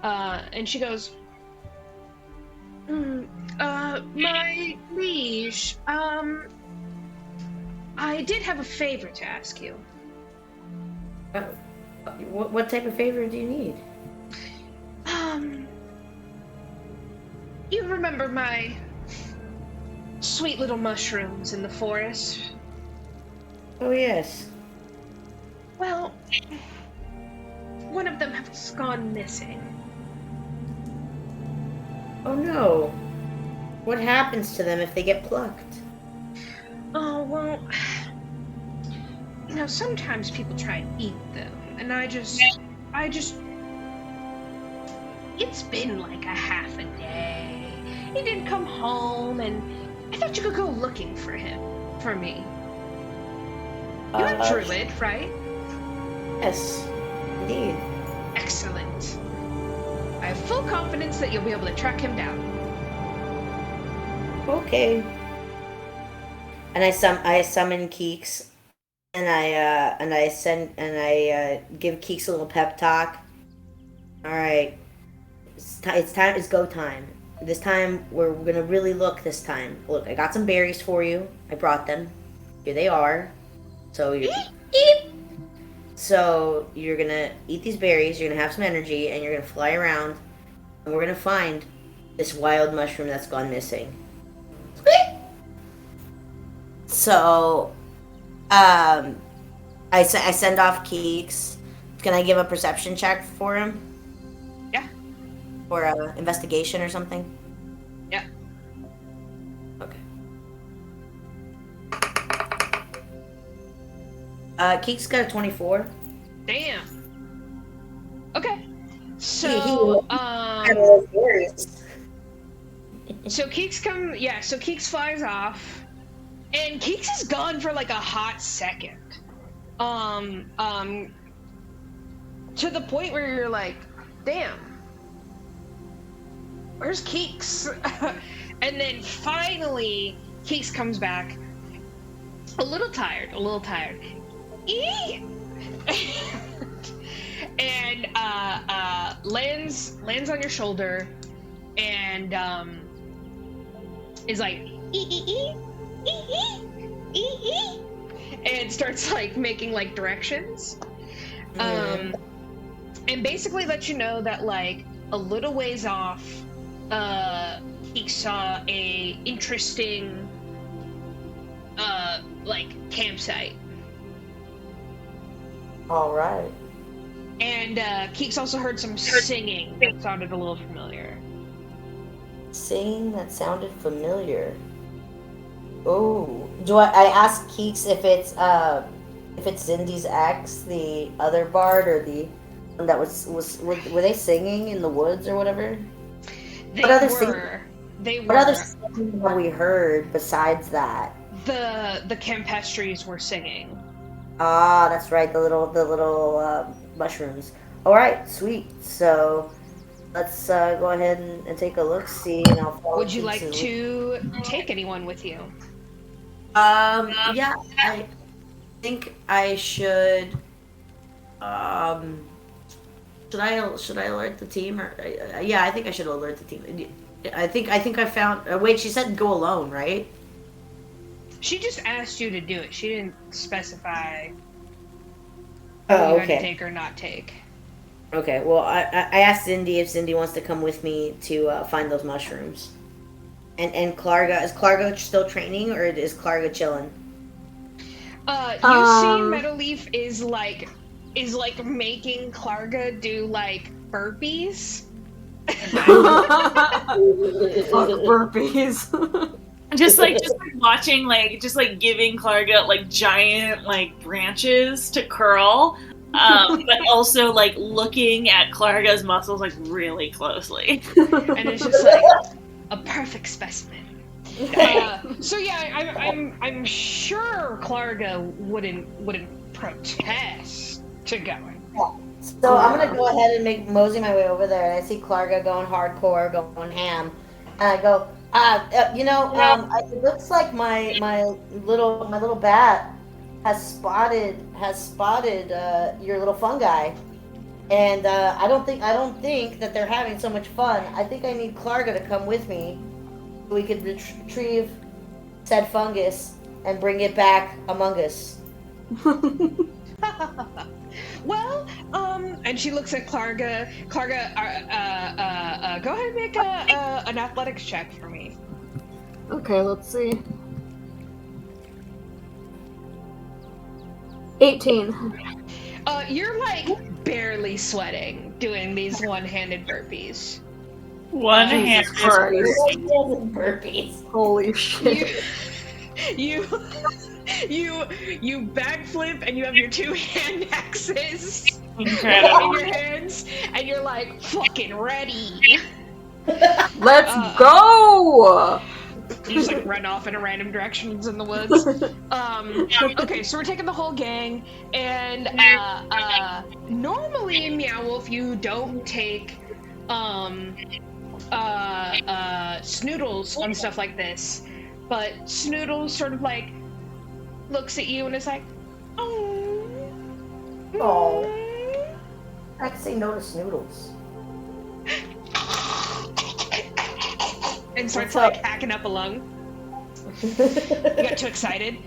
A: and she goes, my liege, I did have a favor to ask you.
C: What type of favor do you need?
A: You remember my sweet little mushrooms in the forest?
C: Oh, yes.
A: Well, one of them has gone missing.
C: Oh, no. What happens to them if they get plucked?
A: Oh, well, you know, sometimes people try and eat them, and I just, it's been like a half a day. He didn't come home, and I thought you could go looking for me. You're a druid, right?
C: Yes, indeed.
A: Excellent. I have full confidence that you'll be able to track him down.
C: Okay. And I summon Keeks, and I give Keeks a little pep talk. All right, it's go time. This time we're gonna really look. This time, look, I got some berries for you. I brought them. Here they are. So you're gonna eat these berries. You're gonna have some energy, and you're gonna fly around, and we're gonna find this wild mushroom that's gone missing. So, I send off Keeks. Can I give a perception check for him?
A: Yeah.
C: Or an investigation or something?
A: Yeah.
C: Okay. Keeks got a 24.
A: Damn. Okay. So, so Keeks flies off. And Keeks is gone for like a hot second. To the point where you're like, damn. Where's Keeks? And then finally, Keeks comes back, a little tired. Eee! And lands on your shoulder, and is like and starts like making like directions, and basically lets you know that like a little ways off, he saw a interesting like campsite.
C: All right.
A: And Keeks also heard some singing that sounded a little familiar.
C: Singing that sounded familiar. Oh, do I ask Keeks if it's Zindi's ex, the other bard, or the one that were they singing in the woods or whatever?
A: They
C: what other
A: were.
C: What other singing have we heard besides that?
A: The Campestris were singing.
C: Ah, that's right. The little mushrooms. All right, sweet. So let's go ahead and take a look. See, and I'll follow.
A: Would you like to take anyone with you?
C: Yeah, I think I should. Should I alert the team? Or yeah, I think I should alert the team. I think I found. Wait, she said go alone, right?
A: She just asked you to do it. She didn't specify
C: Oh,
A: you
C: okay.
A: to take or not take.
C: Okay. Well, I asked Zindi if Zindi wants to come with me to find those mushrooms. And Clarga, is Clarga still training, or is Clarga chilling?
A: You see Meadowleaf is like making Clarga do like burpees.
D: Fuck burpees.
E: Just watching, giving Clarga like giant like branches to curl, but also like looking at Clarga's muscles like really closely.
A: And it's just like a perfect specimen. So yeah, I'm sure Clarga wouldn't protest to going.
C: So I'm gonna go ahead and mosey my way over there, and I see Clarga going hardcore, going ham, and I go, it looks like my little bat has spotted your little fungi, and I don't think that they're having so much fun. I think I need Clarga to come with me so we could retrieve said fungus and bring it back among us.
A: Well, and she looks at Clarga. Clarga, go ahead and make an athletics check for me.
D: Okay, let's see. 18.
A: You're like barely sweating doing these one-handed burpees.
E: One-handed
C: burpees.
D: Holy shit.
A: You backflip and you have your two hand axes
E: Incredible.
A: in your hands, and you're like fucking ready.
D: Let's go!
A: You just like run off in a random directions in the woods. Okay, so we're taking the whole gang, and normally in Meowwolf you don't take Snoodles on stuff like this, but Snoodles sort of like looks at you and is like,
C: Oh. I can say no to Snoodles.
A: and starts like hacking up a lung. You got too excited.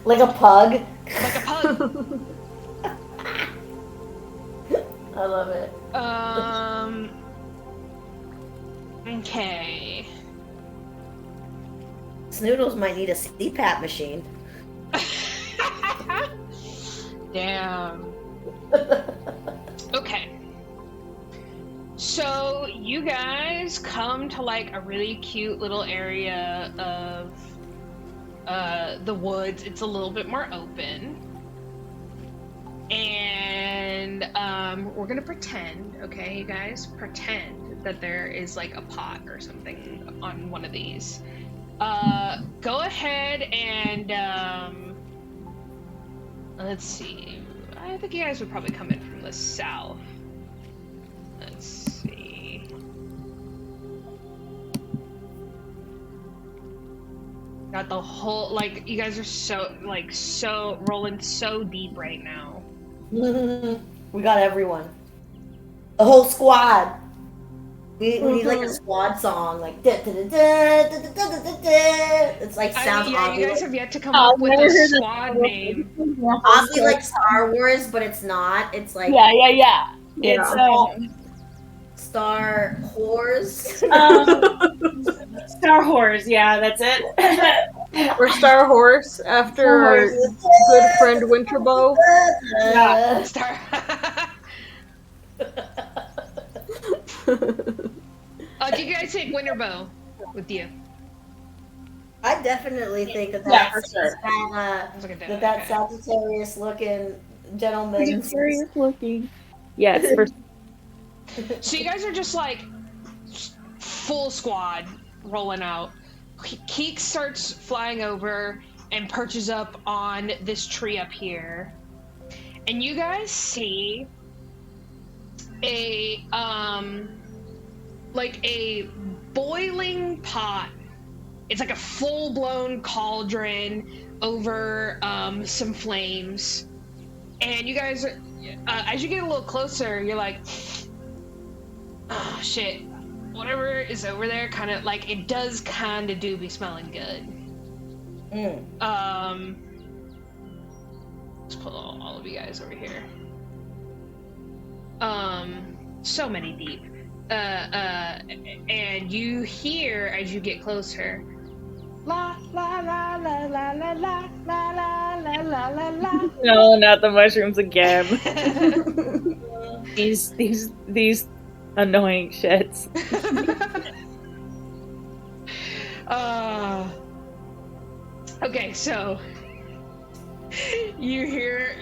C: Like a pug.
A: Like a pug.
C: I love it.
A: Okay.
C: Snoodles might need a CPAP machine.
A: Damn. Okay. So you guys come to like a really cute little area of the woods. It's a little bit more open. And we're gonna pretend, okay, you guys? Pretend that there is like a pot or something on one of these. Go ahead and let's see. I think you guys would probably come in from the south. Let's see. Got the whole, like, you guys are so rolling so deep right now.
C: We got everyone. The whole squad. We need like a squad song, like it's like sounds
A: yeah, you guys have yet to come up with a squad name.
C: Oddly like Star Wars, but it's not. It's like
B: Yeah. It's
C: Star Whores.
B: Star Wars. Yeah, that's it.
D: Or Star Horse after our good friend Winterbow.
C: Yeah.
A: Star. Do you guys take Winterbow with you?
C: I definitely think that
B: for sure.
C: that Sagittarius looking gentleman.
B: Sagittarius looking. Yes. For...
A: So you guys are just like full squad rolling out. Keek starts flying over and perches up on this tree up here, and you guys see a like a boiling pot. It's like a full-blown cauldron over some flames, and you guys as you get a little closer, you're like, oh shit, whatever is over there kind of like, it does kind of be smelling good. Let's pull all of you guys over here. So many deep. And you hear as you get closer, la la la la la la la la la la la la la.
B: No, not the mushrooms again. these annoying shits.
A: Okay, so you hear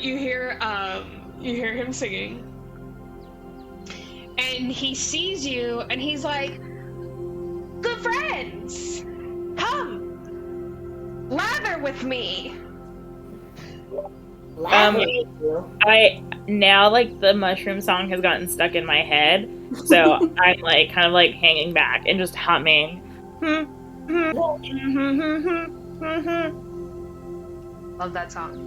A: him singing. And he sees you, and he's like, good friends, come, lather with me.
B: I now, like, the mushroom song has gotten stuck in my head, so I'm like kind of like hanging back and just humming.
A: Love that song.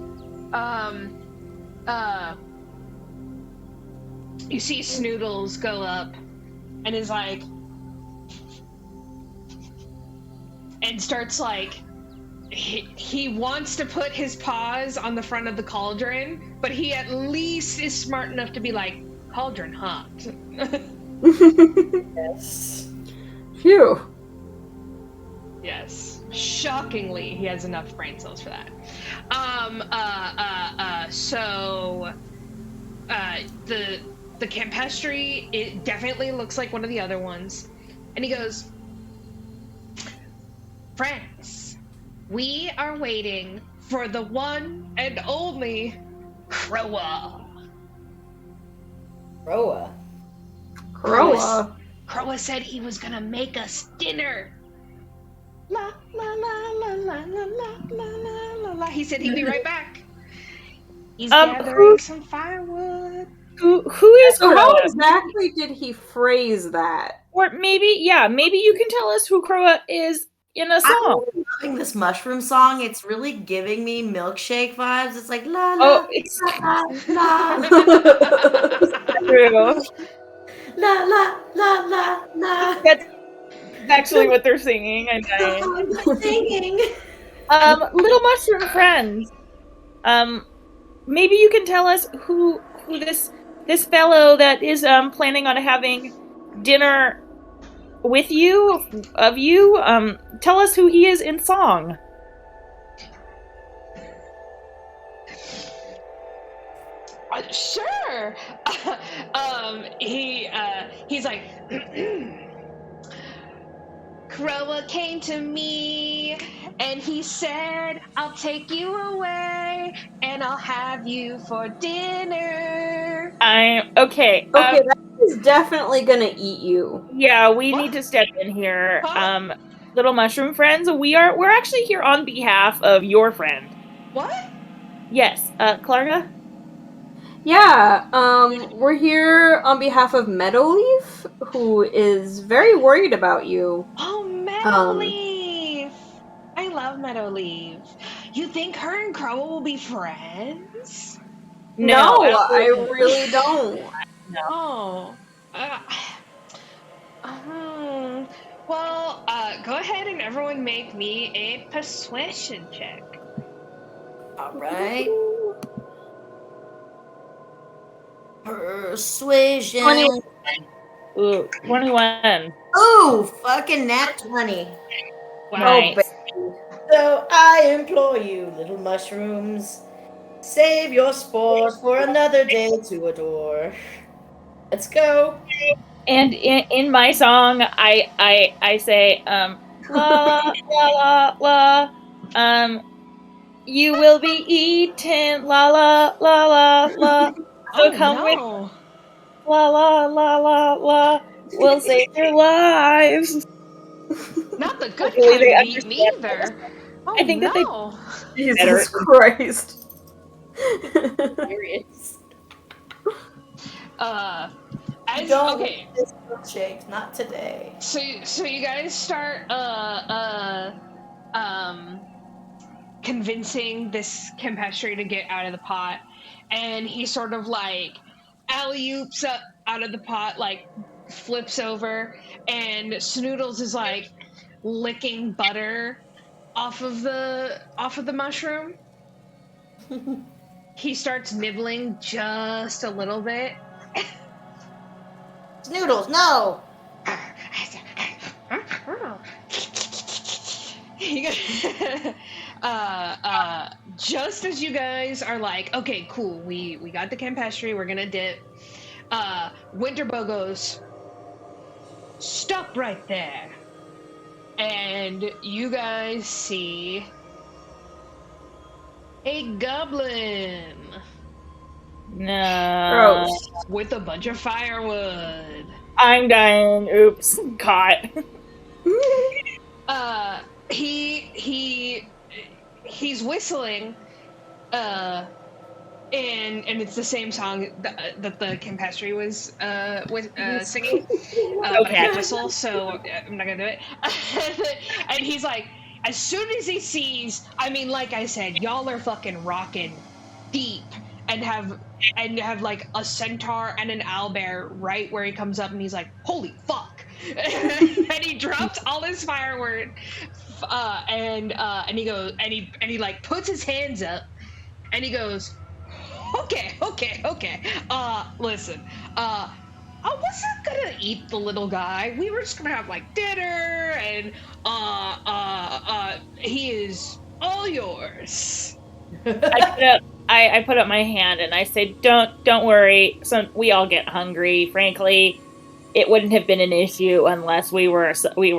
A: You see Snoodles go up and is like, and starts like, he wants to put his paws on the front of the cauldron, but he at least is smart enough to be like, cauldron hot.
C: Yes.
D: Phew.
A: Yes. Shockingly, he has enough brain cells for that. The Campestri, it definitely looks like one of the other ones. And he goes, friends, we are waiting for the one and only Croa.
C: Croa?
A: Croa said he was gonna make us dinner. La la la la la la la la la la. He said he'd be right back. He's gathering some firewood.
B: Who is
D: So
B: Croa?
D: how exactly did he phrase that?
B: Or maybe you can tell us who Croa is in a song.
C: I'm loving this mushroom song. It's really giving me milkshake vibes. It's like la la
B: It's
C: la la
B: true.
C: la la la la la.
B: That's actually what they're singing. I'm
C: Singing.
B: Little mushroom friends. Maybe you can tell us who this fellow that is planning on having dinner with you, tell us who he is in song.
A: Sure. He's like, Croa came to me and he said, I'll take you away and I'll have you for dinner.
B: Okay,
D: that is definitely gonna eat you.
B: Yeah, we need to step in here.
A: Huh?
B: Little mushroom friends, we're actually here on behalf of your friend.
A: What?
B: Yes, Clarga?
D: Yeah, we're here on behalf of Meadowleaf, who is very worried about you.
A: Oh, Meadowleaf! I love Meadowleaf. You think her and Crow will be friends?
D: No, I
E: absolutely
D: really don't.
A: Oh. Well, go ahead and everyone make me a persuasion check.
C: Alright. Persuasion.
E: 20. Ooh, 21.
C: Ooh, fucking nat 20.
E: Nice.
C: So I implore you, little mushrooms, save your spores for another day to adore. Let's go.
E: And in my song, I say, la la la la, you will be eaten, la la la la la. So come with la la la la la. We'll save your lives.
A: Not the good
E: Hopefully
A: kind
E: they
A: of eat
E: understand
A: neither. Oh,
E: I think that
A: no.
D: Jesus Christ.
C: Serious.
A: Okay.
C: This milkshake, not today.
A: So you guys start convincing this Campestri to get out of the pot, and he sort of like alley-oops up out of the pot, like flips over, and Snoodles is like licking butter off of the mushroom. He starts nibbling just a little bit.
C: Snoodles, no!
A: Just as you guys are like, okay, cool, we got the Campestri, we're gonna dip. Winterbow goes, stop right there. And you guys see a goblin.
E: No.
D: Gross.
A: With a bunch of firewood.
E: I'm dying. Oops. Caught.
A: He's whistling, and it's the same song that the Campestri was singing. But I can't whistle, so I'm not gonna do it. And he's like, as soon as he sees, I mean, like I said, y'all are fucking rocking deep, and have like a centaur and an owlbear right where he comes up, and he's like, holy fuck. And he drops all his firewood, and he goes, and he like puts his hands up, and he goes, okay, listen, I wasn't gonna eat the little guy. We were just gonna have like dinner, and he is all yours.
E: I put up my hand and I say, don't worry. We all get hungry. Frankly, it wouldn't have been an issue unless we were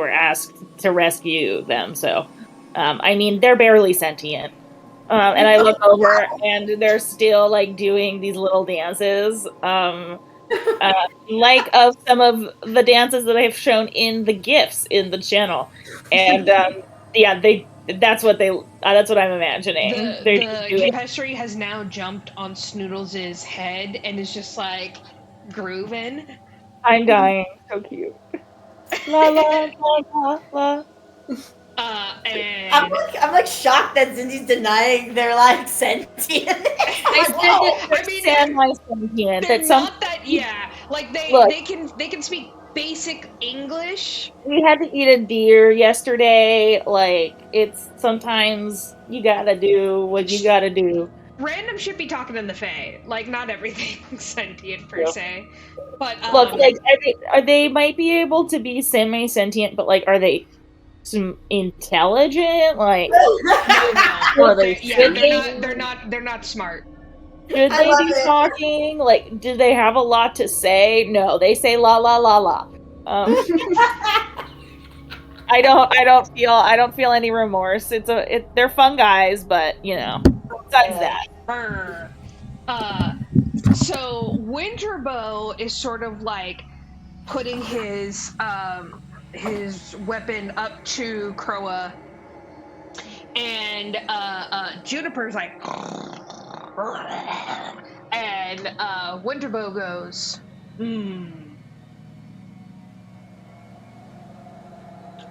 E: asked to rescue them. So, I mean, they're barely sentient. And I look over and they're still like doing these little dances, like of some of the dances that I've shown in the GIFs in the channel. And yeah, that's what I'm imagining.
A: The Campestri has now jumped on Snoodles' head and is just like grooving.
E: I'm dying. So cute. La la la la la.
A: And
C: I'm like shocked that Zindi's denying they're like sentient.
E: I said my sentient.
A: they're
E: That
A: not that. Yeah, like they can speak basic English.
E: We had to eat a deer yesterday. Like, it's sometimes you gotta do what you gotta do.
A: Random shit be talking in the Fae. Like, not everything's sentient per se. But
E: look, like, are they might be able to be semi-sentient, but like, are they intelligent? Like,
A: no. They're not smart.
E: Should they be talking? Like, do they have a lot to say? No, they say la la la la. I don't feel any remorse. They're fun guys, but you know, besides that.
A: So Winterbow is sort of like putting his weapon up to Croa, and Juniper's like, And Winterbow goes,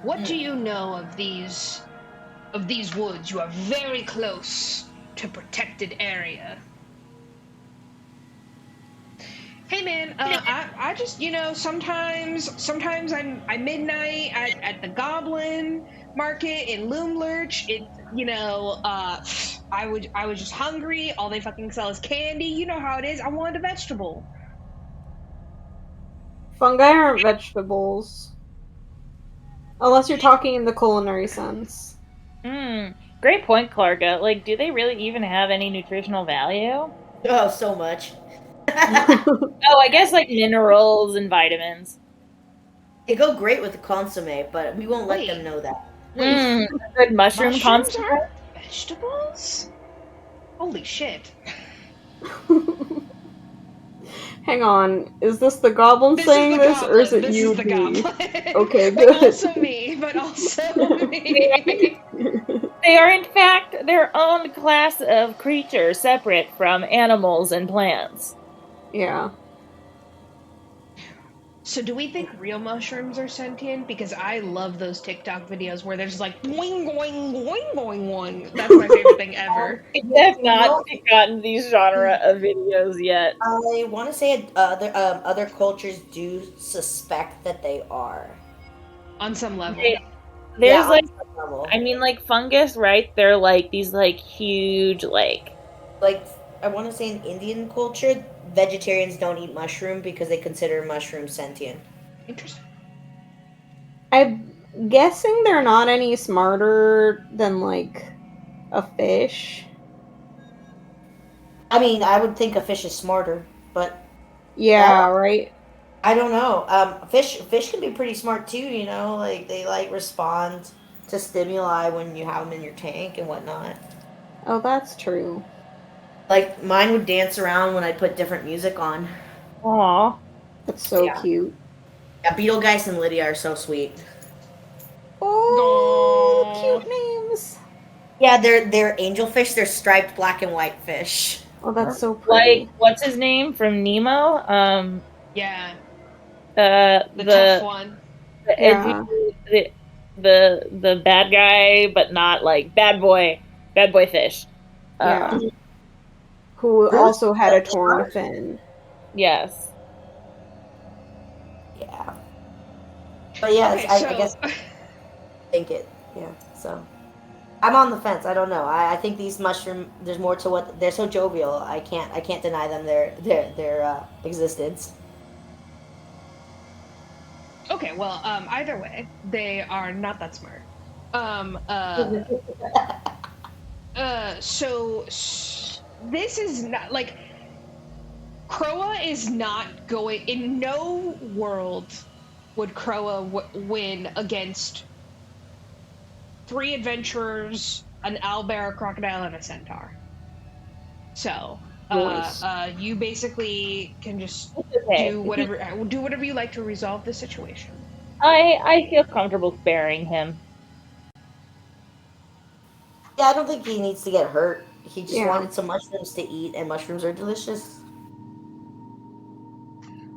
A: what do you know of these woods? You are very close to protected area. Hey man, I just, sometimes I'm midnight at the Goblin Market in Loom Lurch. I was just hungry. All they fucking sell is candy. You know how it is. I wanted a vegetable.
D: Fungi aren't vegetables. Unless you're talking in the culinary sense.
B: Great point, Clarga. Like, do they really even have any nutritional value?
C: Oh, so much.
B: Oh, I guess like minerals and vitamins.
C: They go great with the consommé, but we won't let them know that.
B: A good mushroom
A: Mushrooms
B: consommé.
A: aren't vegetables? Holy shit.
D: Hang on, is this the goblin saying this, or is it
A: this
D: you?
A: Is the goblin.
D: Okay,
A: but
D: good.
A: also me.
B: They are in fact their own class of creatures, separate from animals and plants.
D: Yeah.
A: So do we think real mushrooms are sentient? Because I love those TikTok videos where they're just like boing boing boing boing boing. That's my favorite thing ever.
B: I have not gotten these genre of videos yet.
C: I want to say other cultures do suspect that they are.
A: On some level.
B: There's
C: on some level.
B: I mean, like fungus, right? They're like these like huge like
C: I want to say in Indian culture, vegetarians don't eat mushroom because they consider mushrooms sentient.
A: Interesting.
D: I'm guessing they're not any smarter than, like, a fish.
C: I mean, I would think a fish is smarter, but...
D: Yeah, right?
C: I don't know. Fish can be pretty smart too, you know? Like, they, respond to stimuli when you have them in your tank and whatnot.
D: Oh, that's true.
C: Like, mine would dance around when I put different music on.
B: Aww.
D: That's so cute.
C: Yeah, Beetlegeist and Lydia are so sweet.
D: Oh, cute names.
C: Yeah, they're angelfish. They're striped black and white fish.
D: Oh, that's so pretty.
B: Like, what's his name from Nemo?
A: Yeah.
B: The
A: tough one.
B: The edgy, the bad guy, but not like bad boy fish.
D: Yeah. Who also had a torn fin.
B: Yes.
C: Yeah. But yeah,
A: Okay,
C: I guess think it. Yeah. So I'm on the fence. I don't know. I think these mushroom. There's more to what they're so jovial. I can't deny them their existence.
A: Okay, well, either way, they are not that smart. So this is not like Croa is not going. In no world would Croa win against 3 adventurers, an owlbear, a crocodile, and a centaur. So you basically can just do whatever you like to resolve the situation.
B: I feel comfortable sparing him.
C: Yeah, I don't think he needs to get hurt. He just wanted some mushrooms to eat, and mushrooms are delicious.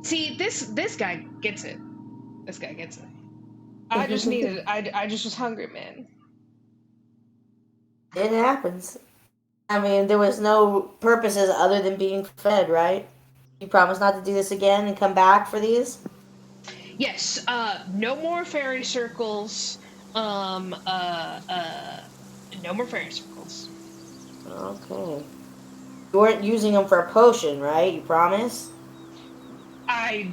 A: See, this guy gets it. This guy gets it. I just needed. I just was hungry, man.
C: It happens. I mean, there was no purposes other than being fed, right? You promise not to do this again and come back for these?
A: Yes. No more fairy circles. No more fairy circles.
C: Okay. You weren't using them for a potion, right? You promise?
A: I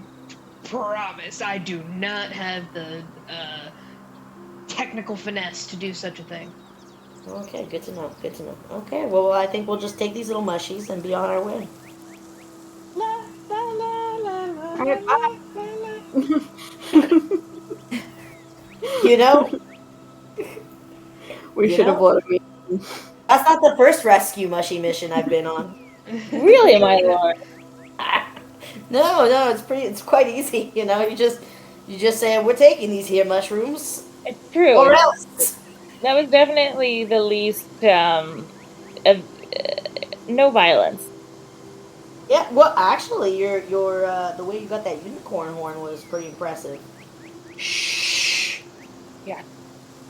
A: promise. I do not have the technical finesse to do such a thing.
C: Okay, good to know. Good to know. Okay, well, I think we'll just take these little mushies and be on our way.
A: La la la la la la.
C: You know?
D: We should have let him.
C: That's not the first rescue mushy mission I've been on.
B: Really, my lord?
C: No, it's quite easy, you know. You just say, we're taking these here mushrooms.
B: It's true.
C: Or else.
B: That was definitely the least no violence.
C: Yeah, well, actually, your the way you got that unicorn horn was pretty impressive.
B: Shh. Yeah.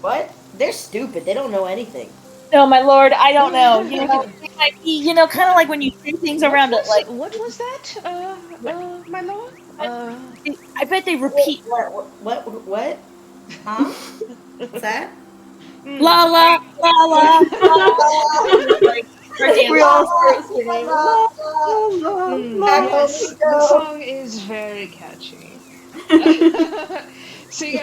C: What? They're stupid. They don't know anything.
B: No, my lord, I don't know. Kind of like when you say things around it, like
A: what was that, my lord?
B: I bet they repeat.
C: What? Huh? What's that?
B: La la la la. Like,
D: We all start singing.
A: Yes, the song is very catchy. So you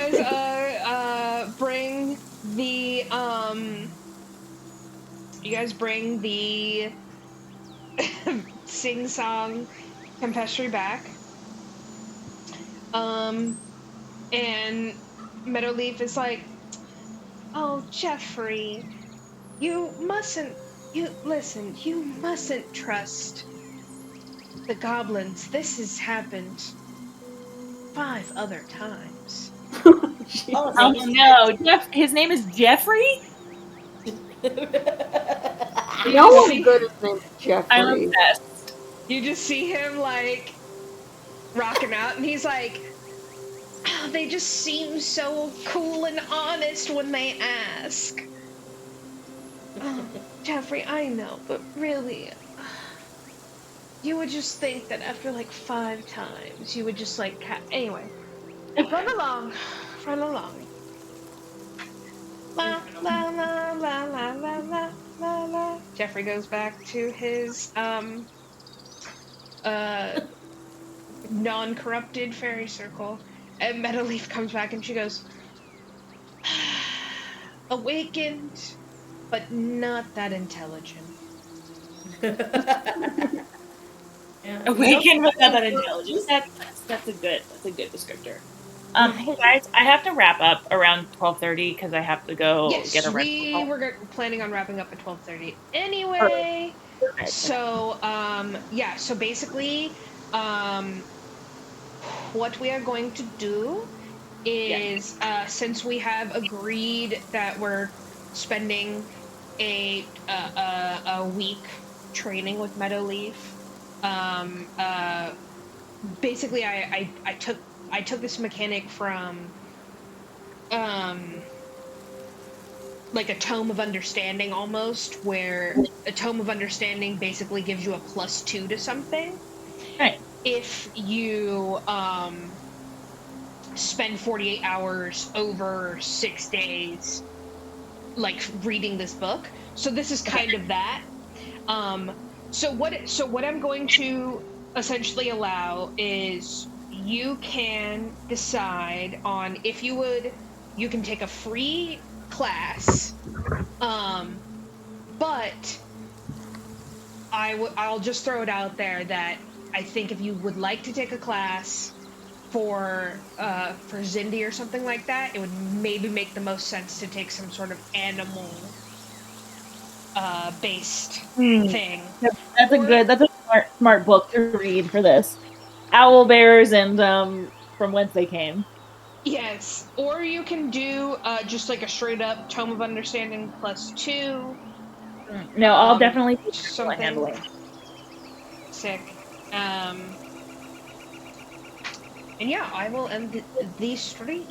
A: guys bring the sing-song Campestri back. And Meadowleaf is like, "Oh, Jeffrey, you mustn't trust the goblins. This has happened 5 other times."
B: Oh no, his name is Jeffrey?
D: No one's good at name Jeffrey.
B: I'm obsessed.
A: You just see him like rocking out, and he's like, "Oh, they just seem so cool and honest when they ask." "Oh, Jeffrey, I know, but really, you would just think that after like 5 times, you would just like anyway. Run along. La la la la la la la la la. Jeffrey goes back to his non-corrupted fairy circle, and Meadowleaf comes back and she goes, "Awakened, but not that intelligent."
B: Awakened with that intelligence. That's a good descriptor. Hey guys, I have to wrap up around 12:30 because I have to go get a rest.
A: We were planning on wrapping up at 12:30 anyway.
B: Perfect.
A: So so basically, what we are going to do is, since we have agreed that we're spending a week training with Meadowleaf, basically I took this mechanic from like a Tome of Understanding almost, where a Tome of Understanding basically gives you a +2 to something.
B: Right.
A: If you spend 48 hours over 6 days like reading this book. So this is kind of that. So what I'm going to essentially allow is you can decide on if you can take a free class, but I'll just throw it out there that I think if you would like to take a class for Zindi or something like that, it would maybe make the most sense to take some sort of animal based thing.
B: That's a smart book to read for this. Owlbears and From Whence They Came.
A: Yes, or you can do just like a straight up Tome of Understanding +2.
B: No, I'll definitely do
A: something
B: handling.
A: Sick. And yeah, I will end the stream.